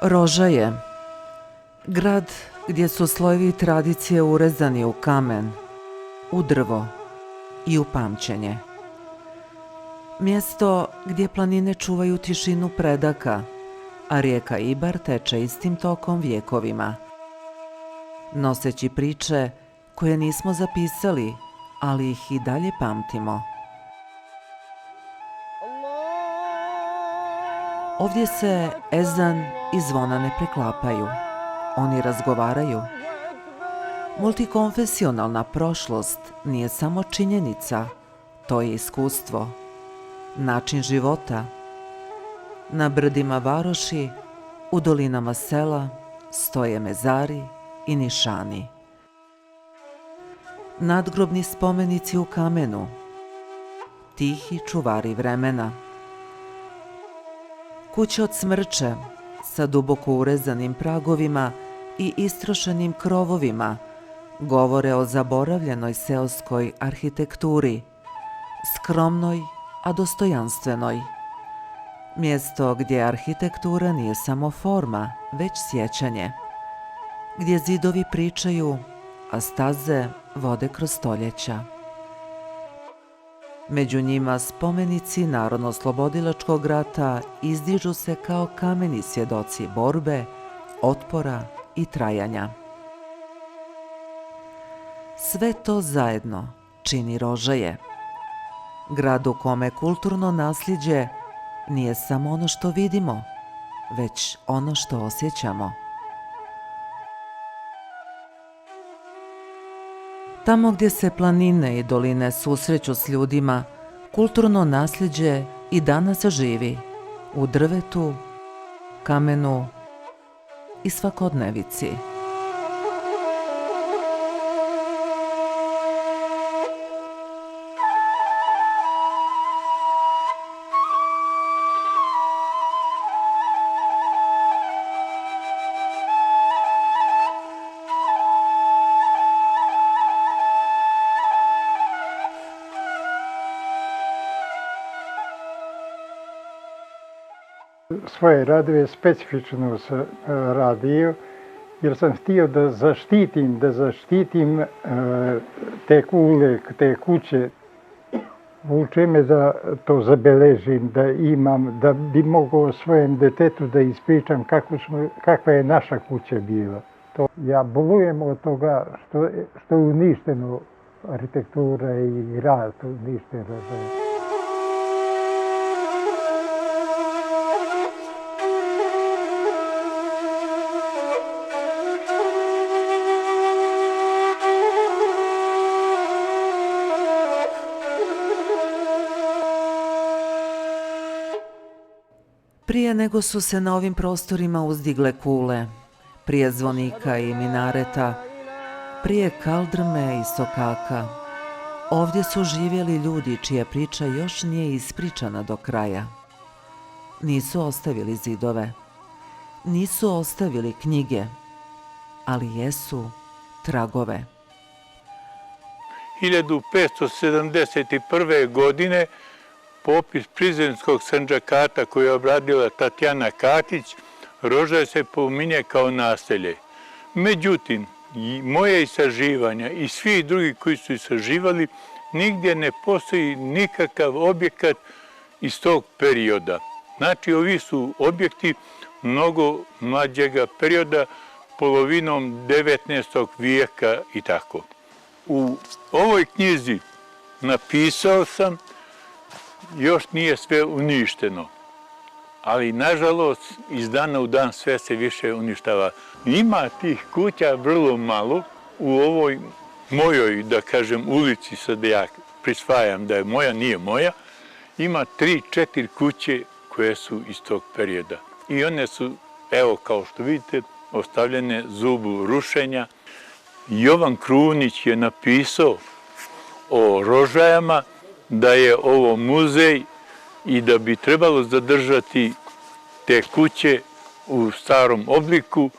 Rožaje, grad gdje su slojevi tradicije urezani u kamen, u drvo i u pamćenje. Mjesto gdje planine čuvaju tišinu predaka, a rijeka Ibar teče istim tokom vjekovima, noseći priče koje nismo zapisali, ali ih i dalje pamtimo. Ovdje se ezan i zvona ne preklapaju. Oni razgovaraju. Multikonfesionalna prošlost nije samo činjenica, to je iskustvo, način života. Na brdima varoši, u dolinama sela stoje mezari i nišani. Nadgrobni spomenici u kamenu, tihi čuvari vremena. Kuće od smrče sa duboko urezanim pragovima i istrošenim krovovima govore o zaboravljenoj seoskoj arhitekturi, skromnoj, a dostojanstvenoj. Mjesto gdje arhitektura nije samo forma, već sjećanje. Gdje zidovi pričaju, a staze vode kroz stoljeća. Među njima spomenici Narodno-oslobodilačkog rata izdižu se kao kameni svjedoci borbe, otpora i trajanja. Sve to zajedno čini Rožaje, grad u kome kulturno nasljeđe nije samo ono što vidimo, već ono što osjećamo. Tamo gdje se planine i doline susreću s ljudima, kulturno nasljeđe i danas živi u drvetu, kamenu i svakodnevici. Svoje radove specifično sam radio, jer sam htio da zaštitim te kule, te kuće. Vuče me da to zabeležim, da imam, da bi mogao svojem detetu da ispričam kakva je naša kuća bila. Ja bolujem od toga što je uništeno arhitektura i rad uništen. Prije nego su se na ovim prostorima uzdigle kule, prije zvonika i minareta, prije kaldrme i sokaka, ovdje su živjeli ljudi čija priča još nije ispričana do kraja. Nisu ostavili zidove, nisu ostavili knjige, ali jesu tragove. 1571. godine popis prizrenskog Sandžakata koji je obradila Tatjana Katić, Rožaje se pominje kao naselje. Međutim, moje istraživanja i svi drugi koji su istraživali, nigdje ne postoji nikakav objekat iz tog perioda. Znači, ovi su objekti mnogo mlađega perioda, polovinom 19. vijeka i tako. U ovoj knjizi napisao sam, još nije sve uništeno, ali nažalost iz dana u dan sve se više uništava. Ima tih kuća vrlo malo u ovoj mojoj, da kažem, ulici, sad ja prisvajam da je moja, nije moja, ima 3-4 kuće koje su iz tog perioda. I one su, evo kao što vidite, ostavljene zubu rušenja. Jovan Krunić je napisao o Rožajama da je ovo muzej i da bi trebalo zadržati te kuće u starom obliku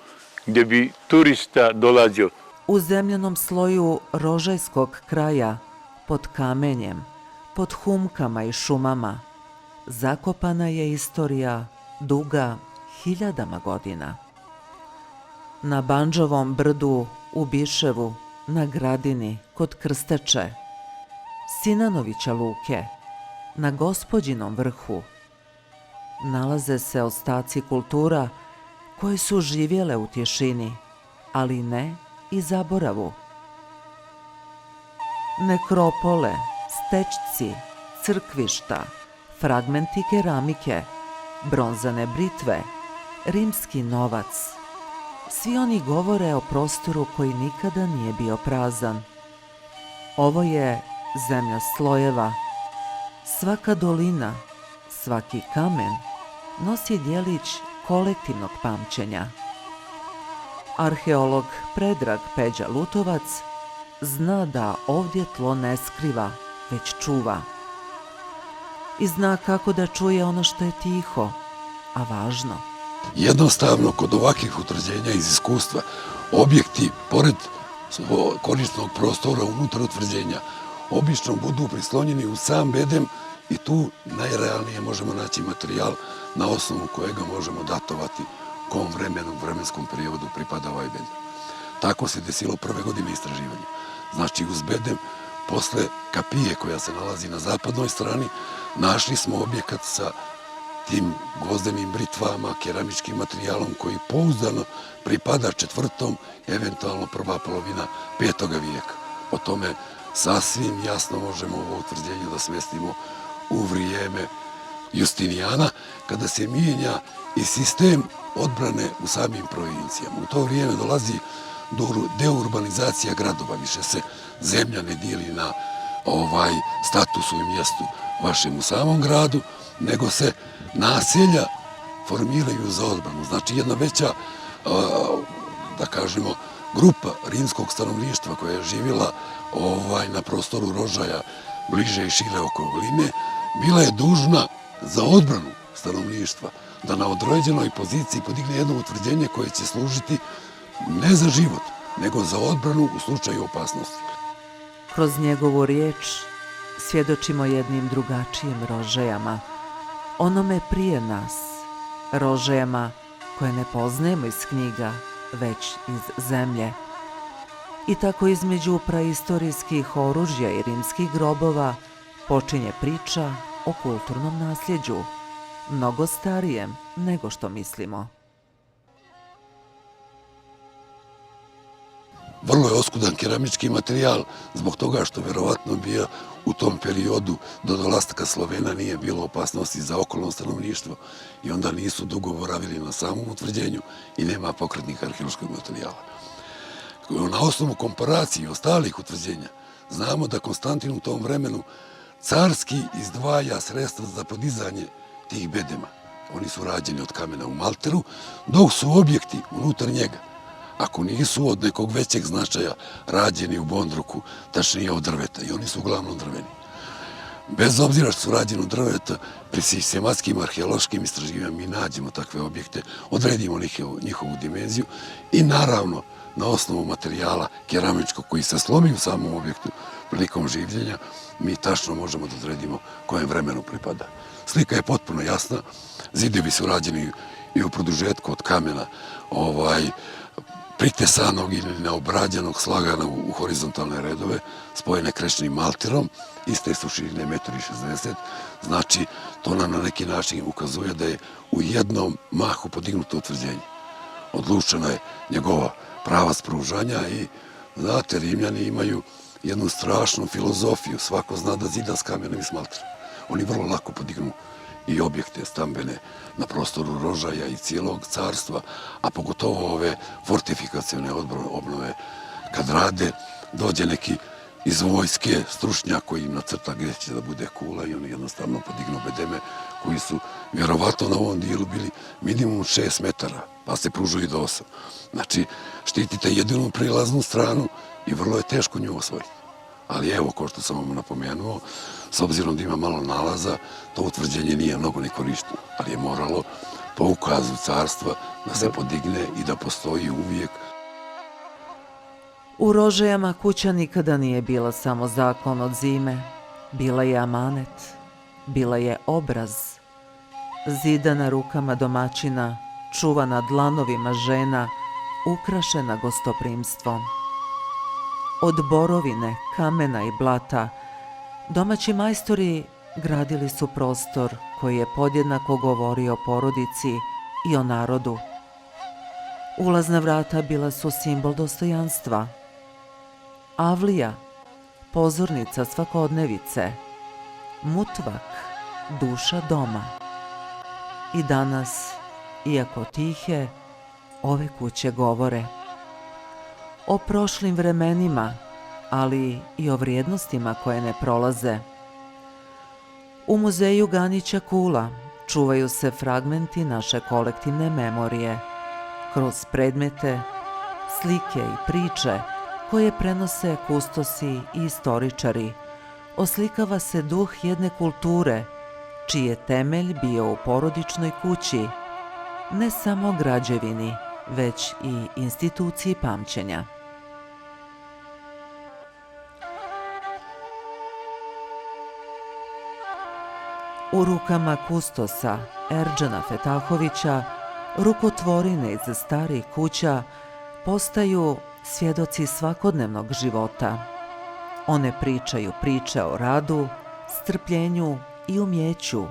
gdje bi turista dolazio. U zemljanom sloju rožajskog kraja, pod kamenjem, pod humkama i šumama, zakopana je istorija duga hiljadama godina. Na Bandžovom brdu u Biševu, na Gradini, kod Krsteče, Sinanovića luke, na Gospođinom vrhu, nalaze se ostaci kultura koje su živjele u tišini, ali ne i zaboravu. Nekropole, stečci, crkvišta, fragmenti keramike, bronzane britve, rimski novac. Svi oni govore o prostoru koji nikada nije bio prazan. Ovo je zemlja slojeva. Svaka dolina, svaki kamen nosi djelić kolektivnog pamćenja. Arheolog Predrag Peđa Lutovac zna da ovdje tlo ne skriva, već čuva. I zna kako da čuje ono što je tiho, a važno. Jednostavno, kod ovakvih utvrđenja iz iskustva, objekti, pored korisnog prostora unutar utvrđenja, obično budu prislonjeni u sam bedem i tu najrealnije možemo naći materijal na osnovu kojega možemo datovati kom vremenu, vremenskom periodu pripada ovaj bedem. Tako se desilo prve godine istraživanja. Znači, uz bedem, posle kapije koja se nalazi na zapadnoj strani, našli smo objekat sa tim gvozdenim britvama, keramičkim materijalom koji pouzdano pripada četvrtom, eventualno prva polovina 5. vijeka. Po tome sasvim jasno možemo ovo utvrđenje da smestimo u vrijeme Justinijana, kada se mijenja i sistem odbrane u samim provincijama. U to vrijeme dolazi do deurbanizacija gradova. Više se zemlja ne dijeli na statusu i mjestu vašem u samom gradu, nego se naselja formiraju za odbranu. Znači, jedna veća, da kažemo, grupa rimskog stanovništva koja je živjela na prostoru Rožaja, bliže i šire oko okoline, bila je dužna za odbranu stanovništva da na određenoj poziciji podigne jedno utvrđenje koje će služiti ne za život, nego za odbranu u slučaju opasnosti. Kroz njegovu riječ svjedočimo jednim drugačijim Rožajama, onome prije nas, Rožajama koje ne poznajemo iz knjiga, već iz zemlje. I tako između praistorijskih oružja i rimskih grobova počinje priča o kulturnom nasljeđu, mnogo starijem nego što mislimo. Vrlo je oskudan keramički materijal, zbog toga što verovatno bio u tom periodu do dolaska Slovena nije bilo opasnosti za okolno stanovništvo i onda nisu dugo boravili na samom utvrđenju i nema pokretnih arheološkog materijala. Na osnovu komparacije ostalih utvrđenja znamo da Konstantin u tom vremenu carski izdvaja sredstva za podizanje tih bedema. Oni su rađeni od kamena u Malteru, dok su objekti unutar njega, ako nisu od nekog većeg značaja, rađeni u Bondruku, tačnije od drveta, i oni su uglavnom drveni. Bez obzira što su rađeni od drveta, pri sistematskim arheološkim istraživanjima mi nađemo takve objekte, odredimo njihovu dimenziju i naravno na osnovu materijala keramičkog koji se slomi u samom objektu prilikom življenja, mi tačno možemo da odredimo kojem vremenu pripada. Slika je potpuno jasna, zidovi su rađeni i u produžetku od kamena pritesanog ili neobrađenog, slagana u horizontalne redove, spojene krečnim malterom, iste su širine 1,60 m, znači to nam na neki način ukazuje da je u jednom mahu podignuto utvrđenje. Odlučena je njegova prava spružanja i, znate, Rimljani imaju jednu strašnu filozofiju, svako zna da zida s kamenom i s malterom. Oni vrlo lako podignu i objekte stambene na prostoru Rožaja i cijelog carstva, a pogotovo ove fortifikacione obnove. Kad rade, dođe neki iz vojske stručnjak koji im nacrta gdje će da bude kula i oni jednostavno podignu bedeme koji su vjerovatno na ovom dijelu bili minimum 6 metara, pa se pružuju do 8. Znači, štitite jedinu prilaznu stranu i vrlo je teško nju osvojiti. Ali evo, kao što sam vam napomenuo, s obzirom da ima malo nalaza, to utvrđenje nije mnogo ni korišteno, ali je moralo po ukazu carstva da se podigne i da postoji uvijek. U Rožajama kuća nikada nije bila samo zakon od zime, bila je amanet, bila je obraz, zidana rukama domaćina čuvana dlanovima žena, ukrašena gostoprimstvom. Od borovine, kamena i blata, domaći majstori gradili su prostor koji je podjednako govorio o porodici i o narodu. Ulazna vrata bila su simbol dostojanstva. Avlija, pozornica svakodnevice, mutvak, duša doma. I danas, iako tihe, ove kuće govore o prošlim vremenima, ali i o vrijednostima koje ne prolaze. U muzeju Ganića Kula čuvaju se fragmenti naše kolektivne memorije, kroz predmete, slike i priče koje prenose kustosi i istoričari. Oslikava se duh jedne kulture, čiji je temelj bio u porodičnoj kući, ne samo građevini, već i instituciji pamćenja. U rukama kustosa Erdžana Fetahovića, rukotvorine iz starih kuća postaju svjedoci svakodnevnog života. One pričaju priče o radu, strpljenju i umjeću,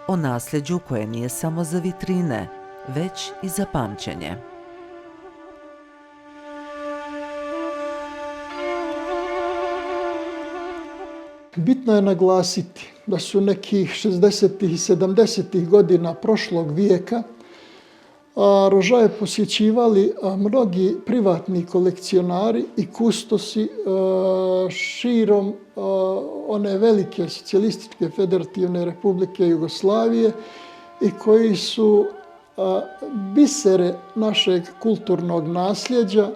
o nasljeđu koje nije samo za vitrine, već i za pamćenje. Bitno je naglasiti da su nekih 60. i 70. godina prošlog vijeka Rožaje posjećivali mnogi privatni kolekcionari i kustosi širom one velike socijalističke federativne republike Jugoslavije i koji su bisere našeg kulturnog nasljeđa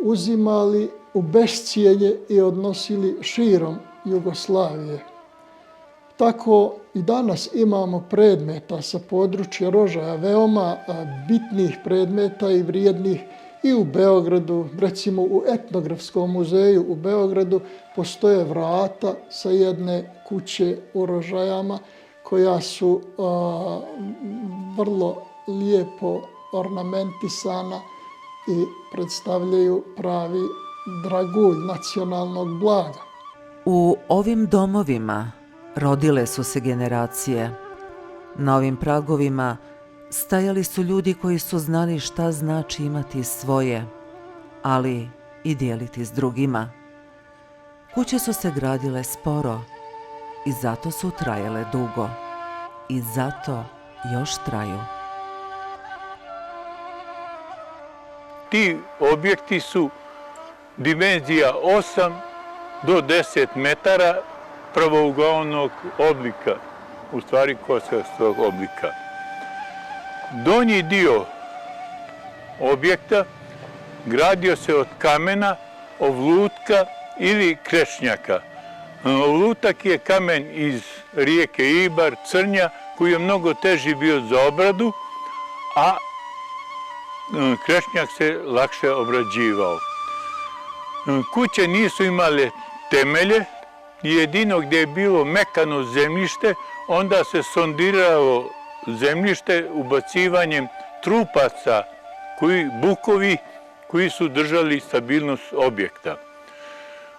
uzimali u bescijenje i odnosili širom Jugoslavije. Tako i danas imamo predmeta sa područja Rožaja, veoma bitnih predmeta i vrijednih i u Beogradu. Recimo u Etnografskom muzeju u Beogradu postoje vrata sa jedne kuće u Rožajama koja su vrlo lijepo ornamentisana i predstavljaju pravi dragulj nacionalnog blaga. U ovim domovima rodile su se generacije. Na ovim pragovima stajali su ljudi koji su znali šta znači imati svoje, ali i dijeliti s drugima. Kuće su se gradile sporo i zato su trajale dugo. I zato još traju. Ti objekti su dimenzija 8 do 10 metara pravouglavnog oblika, u stvari kosarskog oblika. Donji dio objekta gradio se od kamena, ovlutka ili krešnjaka. Ovlutak je kamen iz rijeke Ibar, Crnja, koji je mnogo teži bio za obradu, a krešnjak se lakše obrađivao. Kuće nisu imale temelje, jedino gdje je bilo mekano zemljište, onda se sondiralo zemljište ubacivanjem trupaca, bukovi koji su držali stabilnost objekta.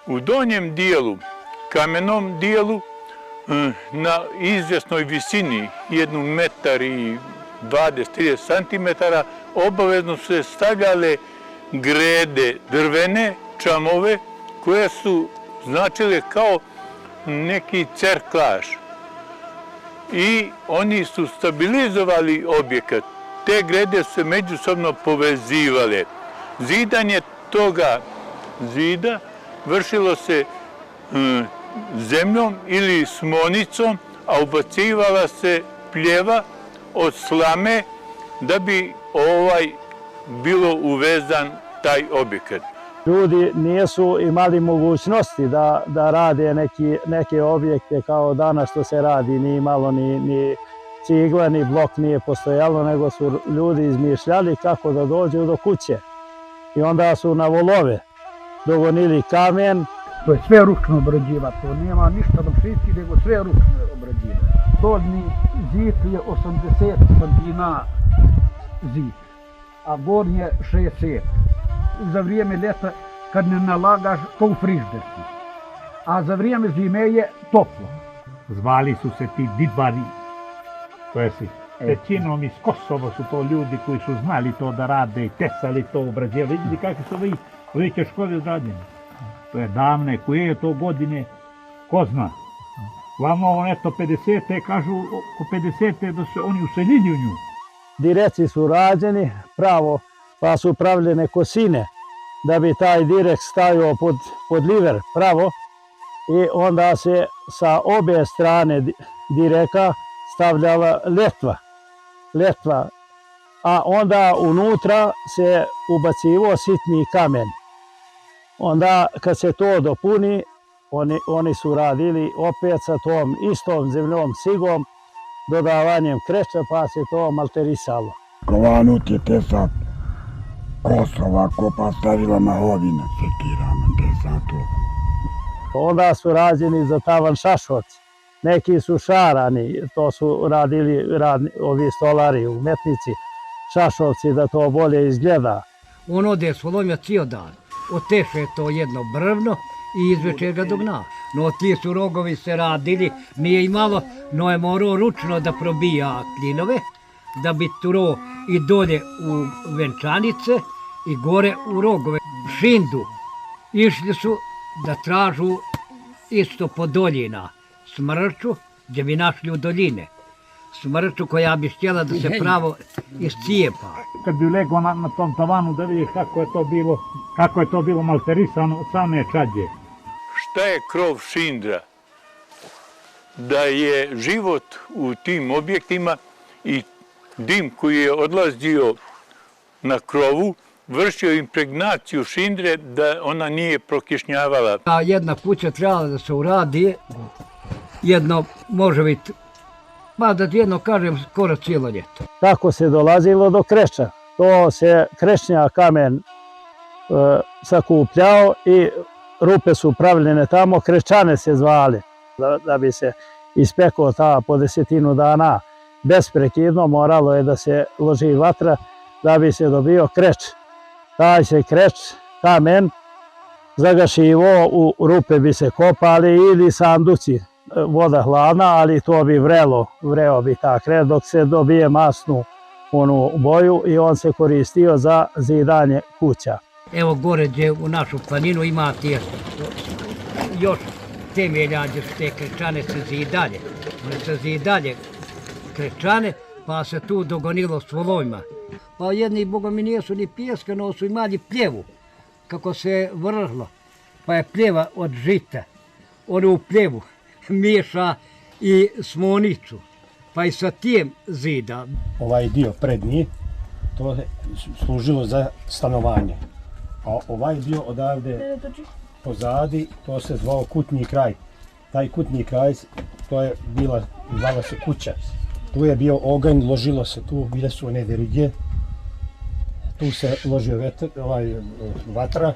U donjem dijelu, kamenom dijelu, na izvjesnoj visini, 1 metar i 20-30 centimetara, obavezno su se stavljale grede drvene, čamove, koje su značile kao neki cerklaž. I oni su stabilizovali objekat. Te grede su se međusobno povezivale. Zidanje toga zida vršilo se zemljom ili smonicom, a ubacivala se pljeva od slame da bi bilo uvezan taj objekat. Ljudi nisu imali mogućnosti da rade neke objekte kao danas što se radi, nije imalo ni cigla, ni blok nije postojalo, nego su ljudi izmišljali kako da dođu do kuće. I onda su na volove dogonili kamen. To je sve ručno obrađiva, to nema ništa mašinski, nego sve ručno obrađiva. Dolni zid je 80 santina zid, a gornji je 6 cm. Za vrijeme ljeta kad ne nalagaš, ko u frižderci. A za vrijeme zime je toplo. Zvali su se ti didvari, to jest većinom iz Kosova su to ljudi koji su znali to da rade i tesali to, obrađivali. Vidite kakve su ove škole odrađene. To je davne, koje je to godine, ko zna. Glavno, eto, 50. kažu, oko 50. da se oni useljili u nju. Direci su rađeni pravo, pa su pravljene kosine, da bi taj direk stavio pod liver pravo i onda se sa obje strane direka stavljala letva, a onda unutra se ubacivo sitni kamen. Onda kad se to dopuni, oni su radili opet sa tom istom zemljom sigom, dodavanjem kreča, pa se to malterisalo. Kovanut je tesat Kosova, kopa stavila mahovina, sekirama, tesat to. Onda su rađeni za tavan šašovci. Neki su šarani, to su radili ovi stolari, umetnici, šašovci, da to bolje izgleda. On ode s volomja cijel dan, oteše to jedno brvno i izveče ga do dna. No ti su rogovi se radili, nije imalo, no je morao ručno da probija klinove, da bi turo i dolje u venčanice i gore u rogove. Šindu išli su da tražu isto po doljina smrču, gdje bi našli u doljine. Smrču koja bi htjela da se pravo iscijepa. Kad bi legao na tom tavanu da vidiš kako je to bilo malterisano od same čađe. Šta je krov šindra? Da je život u tim objektima i dim koji je odlazio na krovu vršio impregnaciju šindre da ona nije prokišnjavala. A jedna kuća trebala da se uradi, jedno može biti, pa da jedno kažem, skoro cijelo ljeto. Tako se dolazilo do kreča. To se krešnja kamen sakupljao i rupe su pravljene tamo, krečane se zvali, da bi se ispekao ta po 10 dana. Besprekidno moralo je da se loži vatra da bi se dobio kreč. Taj se kreč, kamen, zagašivo, u rupe bi se kopali ili sanduci, voda hladna, ali to bi vreo bi ta kreč dok se dobije masnu onu boju i on se koristio za zidanje kuća. Evo gore gdje u našu planinu imate još temelja gdje su te krečane se zidalje. One se zidalje krečane, pa se tu dogonilo s volovima. Pa jedni, boga mi, nijesu ni pijeska, no su imali pljevu, kako se vrhlo. Pa je pljeva od žita, onu pljevu miješa i smonicu, pa i sa tijem zida. Ovaj dio prednji, to je služilo za stanovanje. A ovaj dio odavde pozadi, to se zvao kutnji kraj. Taj kutnji kraj, to je zvala se kuća. Tu je bio oganj, ložilo se tu, bile su one verige. Tu se ložio vatra.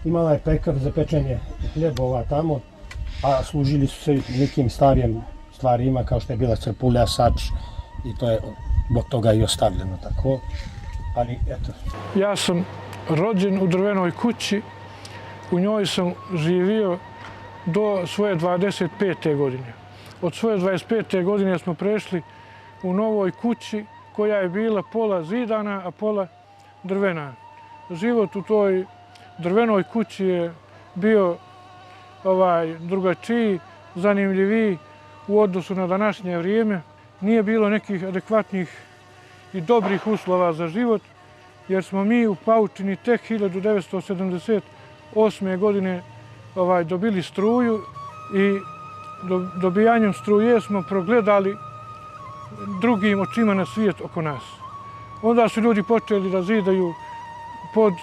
Imala je pekar za pečenje hljebova tamo, a služili su se nekim starijim stvarima kao što je bila crpulja, sač i to je zbog toga i ostavljeno tako. Ali eto. Ja sam rođen u drvenoj kući, u njoj sam živio do svoje 25. godine. Od svoje 25. godine smo prešli u novoj kući koja je bila pola zidana, a pola drvena. Život u toj drvenoj kući je bio drugačiji, zanimljiviji u odnosu na današnje vrijeme. Nije bilo nekih adekvatnih i dobrih uslova za život, jer smo mi u Paučini tek 1978. godine dobili struju i dobijanjem struje smo progledali drugim očima na svijet oko nas. Onda su ljudi počeli da zidaju pod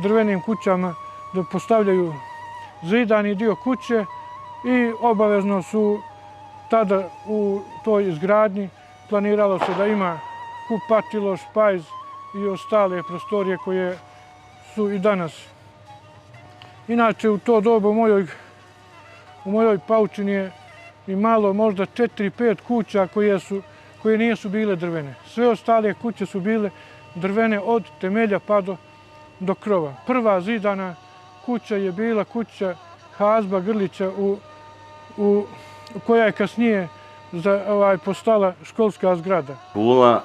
drvenim kućama, da postavljaju zidani dio kuće i obavezno su tada u toj izgradnji planiralo se da ima kupatilo, špajz i ostale prostorije koje su i danas. Inače, u to dobu u mojoj Paučini je imalo možda 4-5 kuća koje nisu bile drvene. Sve ostale kuće su bile drvene od temelja pa do krova. Prva zidana kuća je bila kuća Hazba Grlića koja je kasnije postala školska zgrada. Kula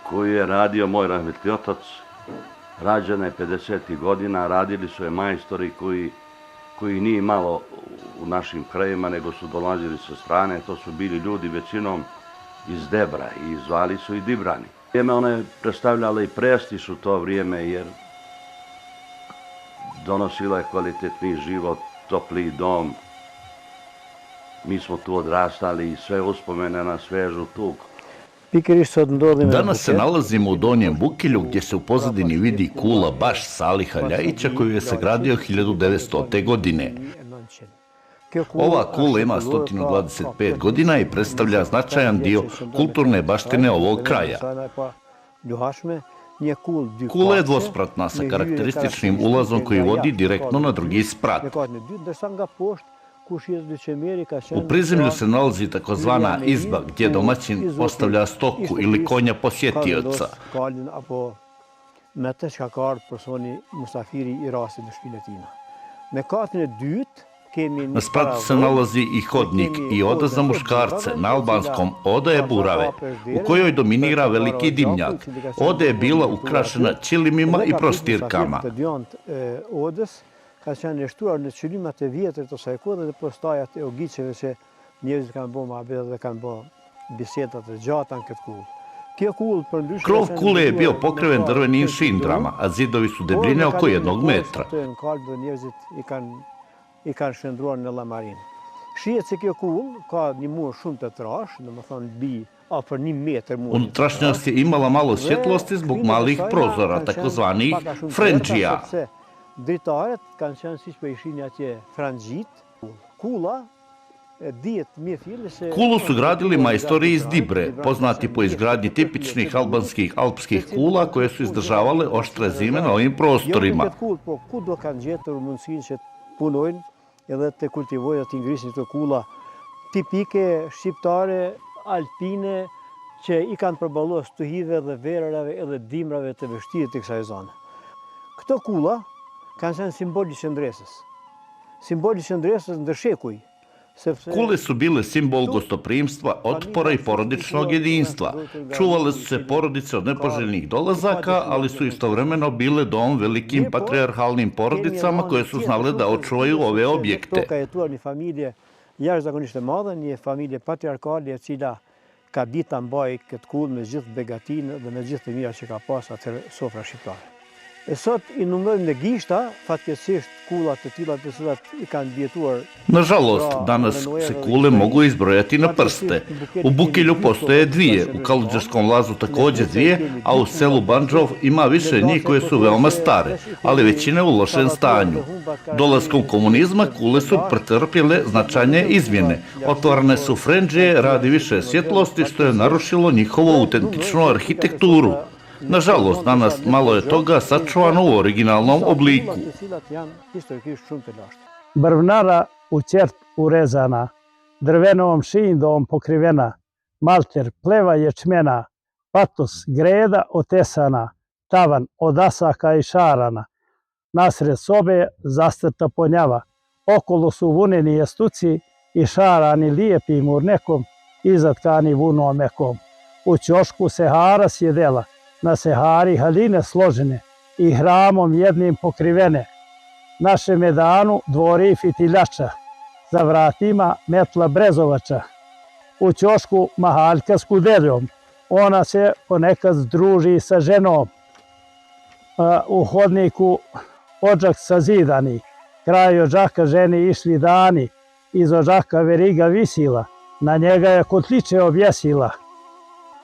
koju je radio moj rahmetli otac, rađena je 50. godina, radili su je majstori koji nije malo u našim krajima, nego su dolazili sa strane. To su bili ljudi većinom iz Debra i zvali su i Dibrani. Ona je predstavljala i prestiž u to vrijeme, jer donosila je kvalitetni život, topli dom. Mi smo tu odrastali i sve uspomene na svežu tugu. Danas se nalazimo u Donjem Bukilju, gdje se u pozadini vidi kula baš Saliha Ljajića koju je sagradio 1900. godine. Ova kula ima 125 godina i predstavlja značajan dio kulturne baštine ovog kraja. Kula je dvospratna sa karakterističnim ulazom koji vodi direktno na drugi sprat. U prizemlju se nalazi takozvana izba gdje domaćin ostavlja stoku ili konja posjetioca. Na spratu se nalazi i hodnik i oda za muškarce, na albanskom oda je burave, u kojoj dominira veliki dimnjak. Oda je bila ukrašena čilimima i prostirkama. Ka që janë nështuar në qylimat e vjetër të saj kohë dhe postajat e ogiqeve që njerëzit kanë bërë muhabete dhe kanë bërë bisedat e gjata në këtë kullë. Krov kule je bio pokriven drvenim šindrama, a zidovi su debljine oko 1 metra. I kanë shëndruar në llamarin. Shihet se kjo kullë ka një mur shumë të trashë, domethënë bi afër 1 metër mur. Unutrašnjost je imala malo svjetlosti zbog malih prozora, takozvanih frendžija. Dritaret kanë qenë siç po i shihni atje franxhit. Kula dihet mirë fillë se Kulu su gradili majstori iz Dibre, poznati po izgradnji tipičnih albanskih alpskih kula koje su izdržavale oštre zime na ovim prostorima. Po kudo kanë gjetur mundësinë që të punojnë edhe të kultivojnë dhe të ngrisin këto kulla tipike shqiptare, alpine, që i kanë përballuar stuhive dhe verërave edhe dimrave të vështirë të kësaj zone. Këto kulla kanë qenë simboli qëndresës. Simboli qëndresës ndër shekuj. Kule su bile simbol gostoprimstva, otpora i porodičnog jedinstva. Čuvale su se porodice od nepoželjnih dolazaka, ali su istovremeno bile dom velikim patrijarhalnim porodicama koje su znale da očuvaju ove objekte. Ka jetuar një familje jashtëzakonisht e madhe, një familje patriarkale e cila ka ditë ta mbajë këtë kullë me gjithë begatinë dhe me gjithë të mira që ka pas atëherë sofra shqiptare. Sot i numërojmë në gishta, fatkeqësisht kullat të tilla të cilat i kanë bjetuar. Nažalost, danas se kule mogu izbrojati na prste. U Bukilju postoje 2, u Kaludžerskom lazu također 2, a u selu Bandžov ima više njih koje su veoma stare, ali većina u lošem stanju. Dolaskom komunizma kule su pretrpjele značajne izmjene. Otvarane su frendžije radi više svjetlosti što je narušilo njihovu autentičnu arhitekturu. Nažalost, danas malo je toga sačuvano u originalnom obliku. Brvnara u ćert urezana, drvenom šindom pokrivena, malter pleva ječmena, patos greda otesana, tavan od asaka i šarana, nasred sobe zastrta ponjava, okolo su vuneni jestuci i šarani lijepim urnekom, izatkani vunom mekom. U ćošku sehara sjedela, na sehari haline složene i hramom jednim pokrivene. Naše medanu dvori fitiljača, za vratima metla brezovača. U ćošku mahaljka s kudeljom, ona se ponekad združi sa ženom. U hodniku odžak sazidani, kraj odžaka ženi išli dani, iz odžaka veriga visila, na njega je kotliče objesila.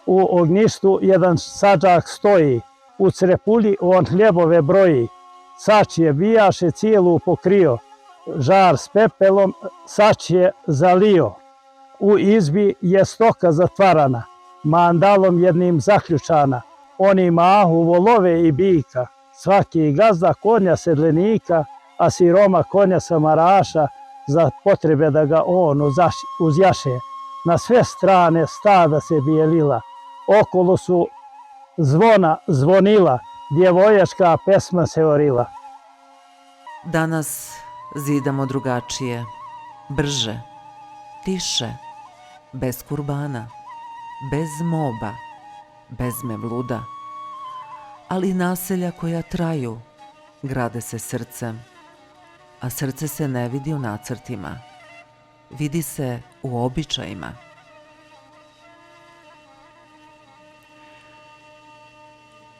U ognjištu jedan sađak stoji, u crepulji on hljebove broji. Sač je bijaše cijelu pokrio, žar s pepelom sač je zalio. U izbi je stoka zatvarana, mandalom jednim zaključana. Oni mahu volove i bika, svaki gazda konja sedlenika, a siroma konja samaraša, za potrebe da ga on uzjaše. na sve strane stada se bijelila, okolo su zvona zvonila, djevojačka pesma se orila. Danas zidamo drugačije, brže, tiše, bez kurbana, bez moba, bez mevluda. Ali naselja koja traju, grade se srcem, a srce se ne vidi u nacrtima, vidi se u običajima.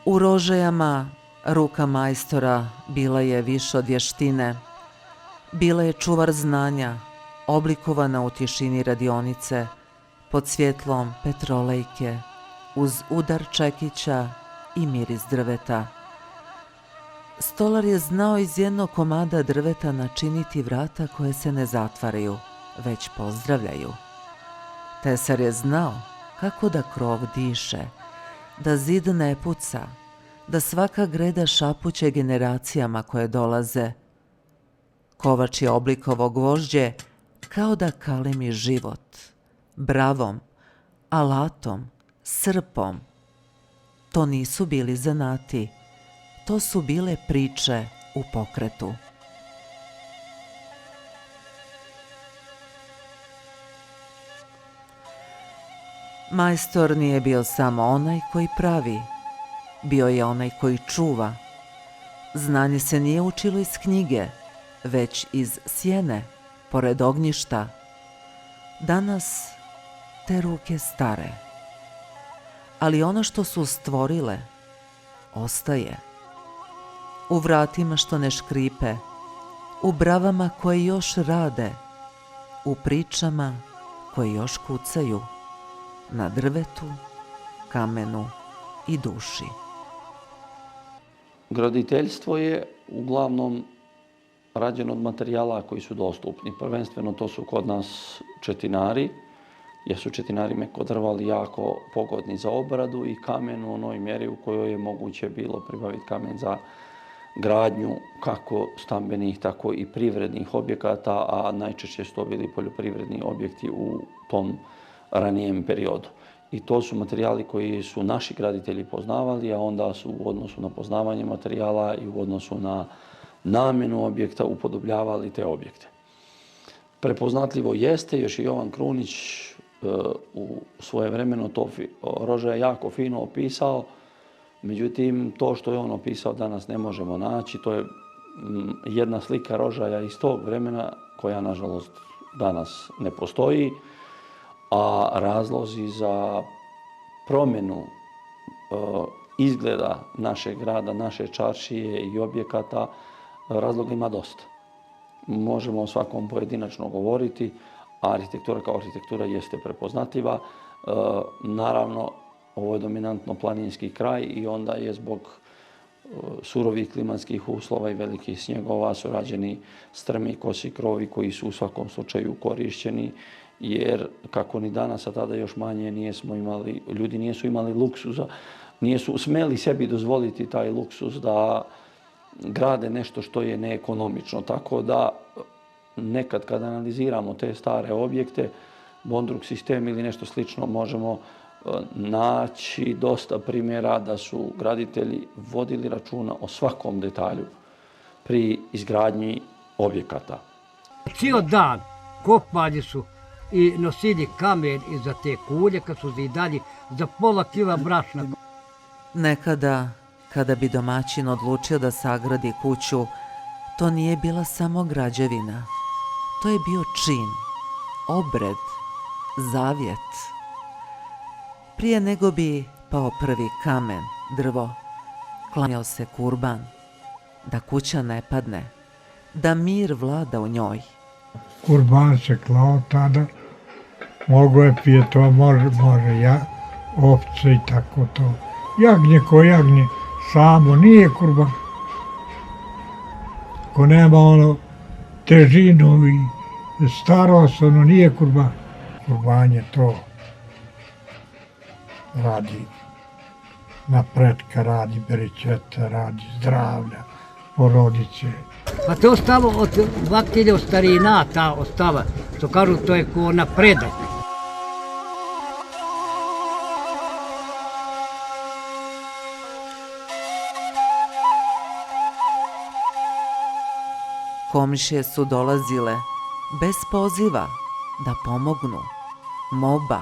U Rožajama ruka majstora bila je više od vještine, bila je čuvar znanja, oblikovana u tišini radionice, pod svjetlom petrolejke, uz udar čekića i miris drveta. Stolar je znao iz jednog komada drveta načiniti vrata koje se ne zatvaraju, već pozdravljaju. Tesar je znao kako da krov diše, da zid ne puca, da svaka greda šapuće generacijama koje dolaze. Kovač je oblikovao gvožđe kao da kalemi život, bravom, alatom, srpom. To nisu bili zanati, to su bile priče u pokretu. Majstor nije bio samo onaj koji pravi, bio je onaj koji čuva. Znanje se nije učilo iz knjige, već iz sjene, pored ognjišta. Danas te ruke stare, ali ono što su stvorile ostaje. U vratima što ne škripe, u bravama koje još rade, u pričama koje još kucaju, na drvetu, kamenu i duši. Graditeljstvo je uglavnom rađeno od materijala koji su dostupni. Prvenstveno to su kod nas četinari, jer su četinari meko drva jako pogodni za obradu, i kamen u onoj mjeri u kojoj je moguće bilo pribaviti kamen za gradnju kako stambenih, tako i privrednih objekata, a najčešće su to bili poljoprivredni objekti u tom ranijem periodu. I to su materijali koji su naši graditelji poznavali, a onda su u odnosu na poznavanje materijala i u odnosu na namjenu objekta upodobljavali te objekte. Prepoznatljivo jeste, još i Jovan Krunić u svoje vremeno to Rožaja jako fino opisao, međutim to što je on opisao danas ne možemo naći. To je jedna slika Rožaja iz tog vremena koja nažalost danas ne postoji, a razlozi za promjenu izgleda našeg grada, naše čaršije i objekata, razloga ima dosta. Možemo o svakom pojedinačno govoriti, a arhitektura kao arhitektura jeste prepoznatljiva. Naravno, ovo je dominantno planinski kraj i onda je zbog surovih klimatskih uslova i velikih snjegova su rađeni strmi, kosi krovi koji su u svakom slučaju korišćeni, jer kako ni danas, a tada još manje, ljudi nisu imali luksuza, nisu smeli sebi dozvoliti taj luksus da grade nešto što je neekonomično. Tako da nekad kada analiziramo te stare objekte, Bondrug sistem ili nešto slično, možemo naći dosta primjera da su graditelji vodili računa o svakom detalju pri izgradnji objekata. Cijel dan kopali su i nosili kamen iza te kulje kad su zidali za pola kila brašna. Nekada, kada bi domaćin odlučio da sagradi kuću, to nije bila samo građevina. To je bio čin, obred, zavjet. Prije nego bi pao prvi kamen, drvo, klanjao se kurban, da kuća ne padne, da mir vlada u njoj. Kurban se klao tada, mogo je pije to, može ovce i tako to. Jagnje ko jagnje, samo nije kurban. Ko nema ono težinu i starost, ono nije kurban. Kurban je to. Radi napretka, radi beričeta, radi zdravlja, porodice. Pa to ostalo od vaktilja starina, ta ostava, što kažu to je ko napredak. Komšije su dolazile, bez poziva, da pomognu. Moba.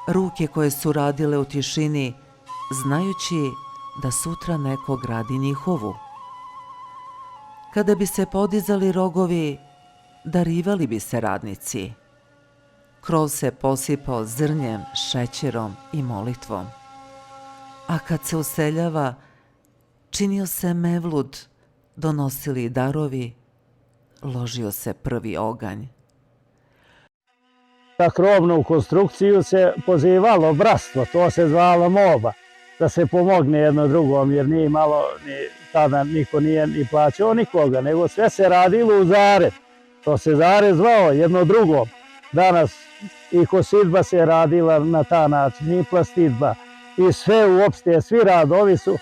Ruke koje su radile u tišini, znajući da sutra neko gradi njihovu. Kada bi se podizali rogovi, darivali bi se radnici. Krov se posipao zrnjem, šećerom i molitvom. A kad se useljava, činio se mevlud, donosili darovi, ložio se prvi oganj. Na krovnu konstrukciju se pozivalo bratstvo, to se zvalo moba, da se pomogne jedno drugom, jer nije malo, tada niko nije ni plaćao nikoga, nego sve se radilo u zared. To se zared zvao jedno drugom. Danas i kosidba se radila na ta način, i plastidba, i sve uopšte, svi radovi su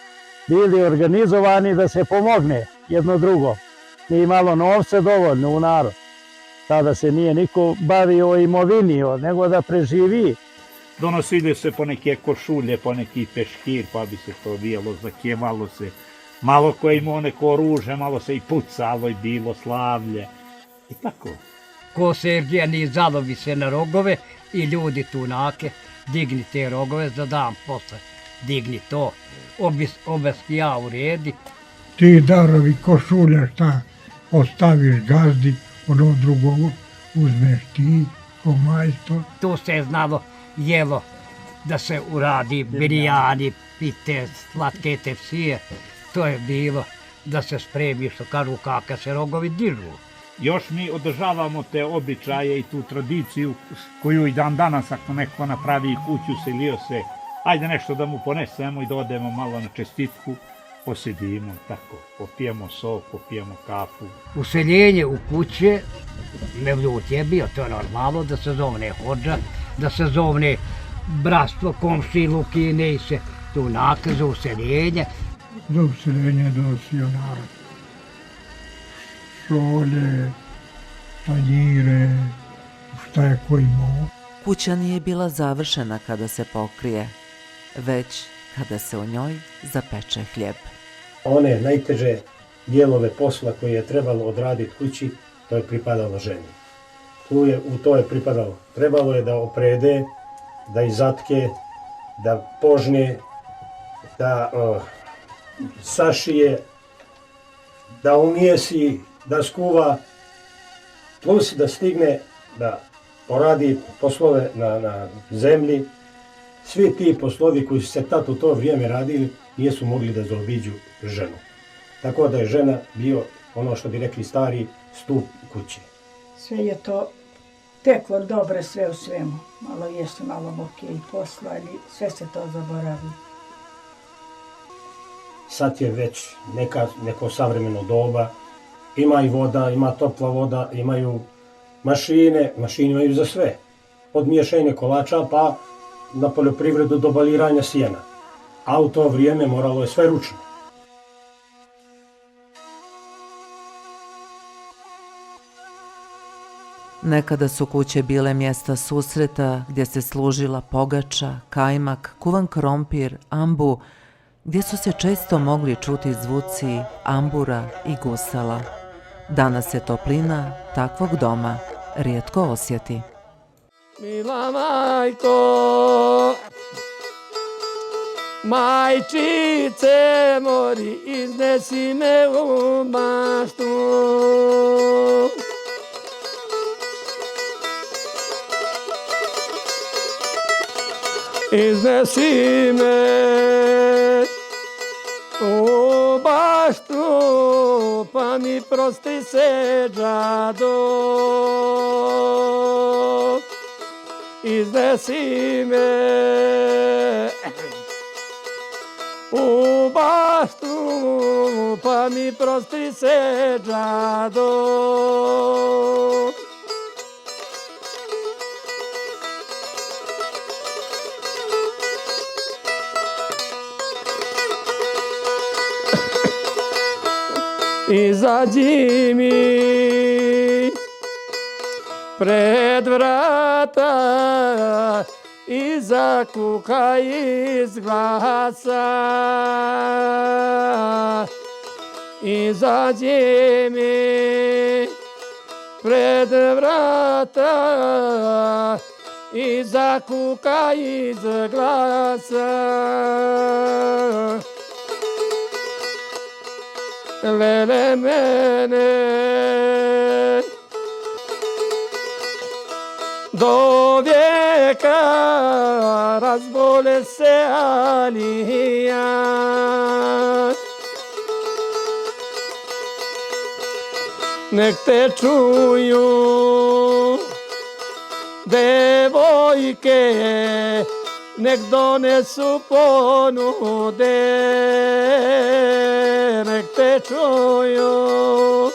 bili organizovani da se pomogne jedno drugom. Nije imalo novca dovoljno u narod. Tada se nije niko bavio imovinio, nego da preživi. Donosili se po neke košulje, po neki peškir, pa bi se to bijelo, zakjevalo se. Malo ko je imao neko oružje, malo se i pucalo i bilo slavlje. I tako. Ko Sergijani zalovi se na rogove i ljudi tu nake, digni te rogove za dan posle. Digni to, obeski ja uredi. Ti darovi košulja šta ostaviš gazdi, ono drugo uzmeš ti, ko majstor. Tu se je znalo jelo da se uradi birijani, pite, slatke tepsije. To je bilo da se spremi, što kažu, kaka se rogovi dižu. Još mi održavamo te običaje i tu tradiciju koju i dan danas ako neko napravi kuću, selio se, ajde nešto da mu ponesemo i da odemo malo na čestitku, posedimo tako, popijemo sok, popijemo kafu. Useljenje u kuće, mevlud je bio, to je normalno da se zovne hodža, da se zovne bratstvo, komšiluk i ne se tu nakaz za useljenje. Za useljenje dosio narod. Šolje, tanjire, šta je ko imao. Kuća nije bila završena kada se pokrije, već kada se u njoj zapeče hljeb. One najteže dijelove posla koje je trebalo odraditi kući, to je pripadalo ženi. U to je pripadalo. Trebalo je da oprede, da izatke, da požne, da sašije, da umijesi, da skuva, plus da stigne da poradi poslove na zemlji. Svi ti poslovi koji su se tad u to vrijeme radili nisu mogli da zaobiđu ženu. Tako da je žena bio ono što bi rekli stari stup kuće. Sve je to teklo dobro sve u svemu. Malo jesu, malo muke i posla, ali sve se to zaboravi. Sad je već neko savremeno doba. Ima i voda, ima topla voda, imaju mašine imaju za sve. Od miješanja kolača pa na poljoprivredu do baliranja sjena. A u to vrijeme moralo je sve ručno. Nekada su kuće bile mjesta susreta gdje se služila pogača, kajmak, kuvan krompir, ambu, gdje su se često mogli čuti zvuci ambura i gusala. Danas se toplina takvog doma rijetko osjeti. Mila majko, majčice mori, iznesi me u maštu. Iznesi me u baštu, pa mi prosti se džado. Iznesi me u baštu, pa mi prosti se džado. Izađi mi pred vrata i zakukaj iz glasa. izađi mi pred vrata i zakukaj iz glasa. Lele mene do vijeka razbole se alija. Nek te čuju devojke, nek donesu ponude, nek te čuju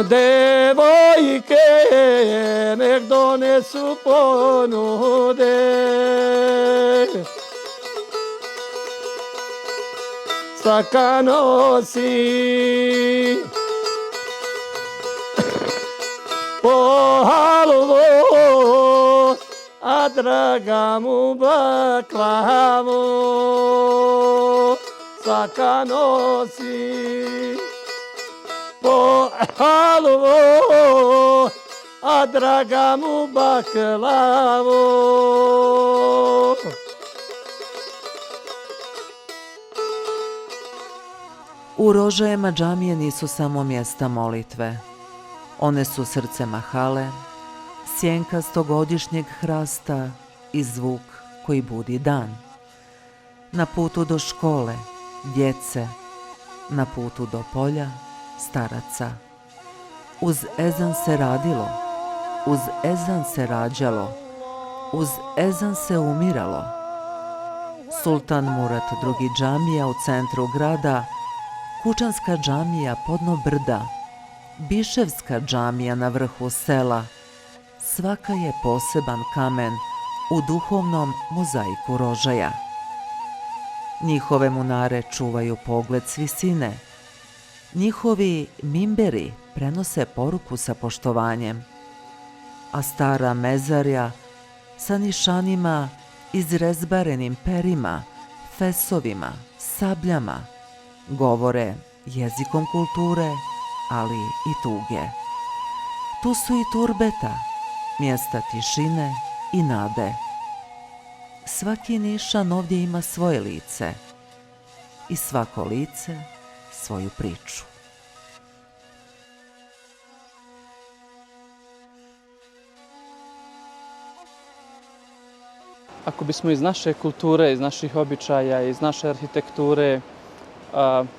devojke, nek donesu ponude. Saka nosi po halvo, a draga mu baklavu. Saka nosi po halvo, a draga mu baklavu. U Rožajama džamije nisu samo mjesta molitve. One su srce mahale, sjenka stogodišnjeg hrasta i zvuk koji budi dan. Na putu do škole, djece, na putu do polja, staraca. Uz ezan se radilo, uz ezan se rađalo, uz ezan se umiralo. Sultan Murat II. Džamija u centru grada, Kučanska džamija podno brda, Biševska džamija na vrhu sela, svaka je poseban kamen u duhovnom mozaiku Rožaja. Njihove munare čuvaju pogled s visine, njihovi mimberi prenose poruku sa poštovanjem, a stara mezarja sa nišanima, izrezbarenim perima, fesovima, sabljama, govore jezikom kulture, ali i tuge. Tu su i turbeta, mjesta tišine i nade. Svaki nišan ovdje ima svoje lice i svako lice svoju priču. Ako bismo iz naše kulture, iz naših običaja, iz naše arhitekture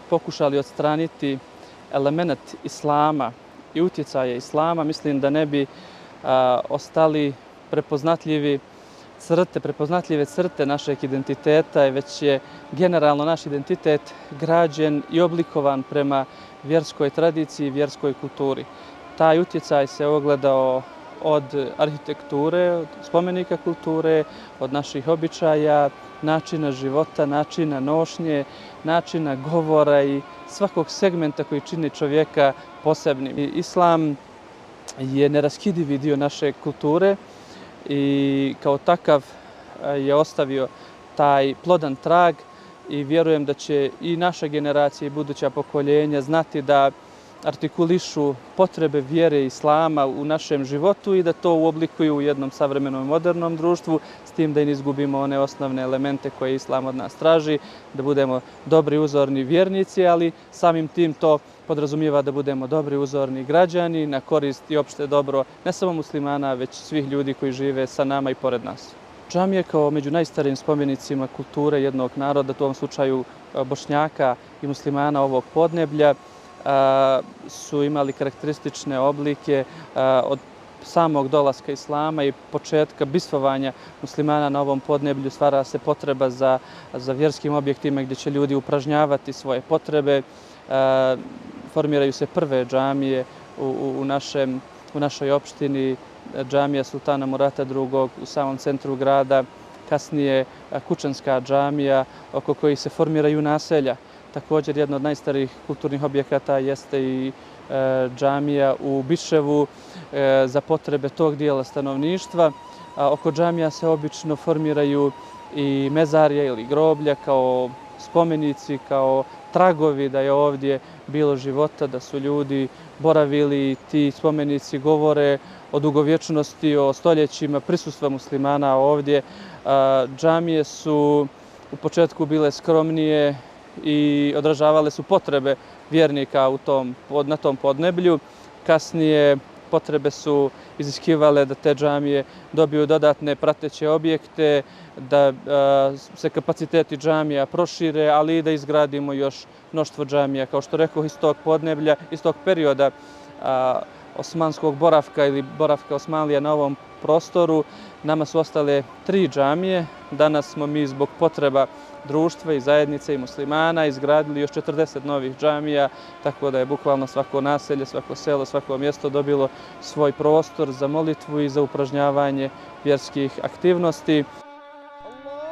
pokušali odstraniti element islama i utjecaje islama, mislim da ne bi ostali prepoznatljive crte našeg identiteta, već je generalno naš identitet građen i oblikovan prema vjerskoj tradiciji i vjerskoj kulturi. Taj utjecaj se ogledao od arhitekture, od spomenika kulture, od naših običaja, načina života, načina nošnje, načina govora i svakog segmenta koji čini čovjeka posebnim. Islam je neraskidivi dio naše kulture i kao takav je ostavio taj plodan trag i vjerujem da će i naša generacija i buduća pokoljenja znati da artikulišu potrebe vjere islama u našem životu i da to uoblikuju u jednom savremenom modernom društvu, s tim da i ne izgubimo one osnovne elemente koje islam od nas traži, da budemo dobri uzorni vjernici, ali samim tim to podrazumijeva da budemo dobri uzorni građani na korist i opšte dobro ne samo muslimana, već svih ljudi koji žive sa nama i pored nas. Džamije kao među najstarijim spomenicima kulture jednog naroda, u ovom slučaju Bošnjaka i muslimana ovog podneblja, su imali karakteristične oblike od samog dolaska islama i početka bistvovanja muslimana na ovom podneblju. Stvara se potreba za vjerskim objektima gdje će ljudi upražnjavati svoje potrebe. Formiraju se prve džamije u našoj opštini, džamija Sultana Murata II. U samom centru grada, kasnije Kučanska džamija oko kojih se formiraju naselja. Također, jedna od najstarijih kulturnih objekata jeste i džamija u Biševu za potrebe tog dijela stanovništva. Oko džamija se obično formiraju i mezarje ili groblja kao spomenici, kao tragovi da je ovdje bilo života, da su ljudi boravili. Ti spomenici govore o dugovječnosti, o stoljećima prisustva muslimana ovdje. Džamije su u početku bile skromnije i odražavale su potrebe vjernika na tom podneblju. Kasnije potrebe su iziskivale da te džamije dobiju dodatne prateće objekte, da se kapaciteti džamija prošire, ali i da izgradimo još mnoštvo džamija. Kao što rekoh, iz tog podneblja, iz tog perioda osmanskog boravka ili boravka Osmanlija na ovom prostoru, nama su ostale 3 džamije. Danas smo mi zbog potreba društva i zajednice i muslimana izgradili još 40 novih džamija, tako da je bukvalno svako naselje, svako selo, svako mjesto dobilo svoj prostor za molitvu i za upražnjavanje vjerskih aktivnosti.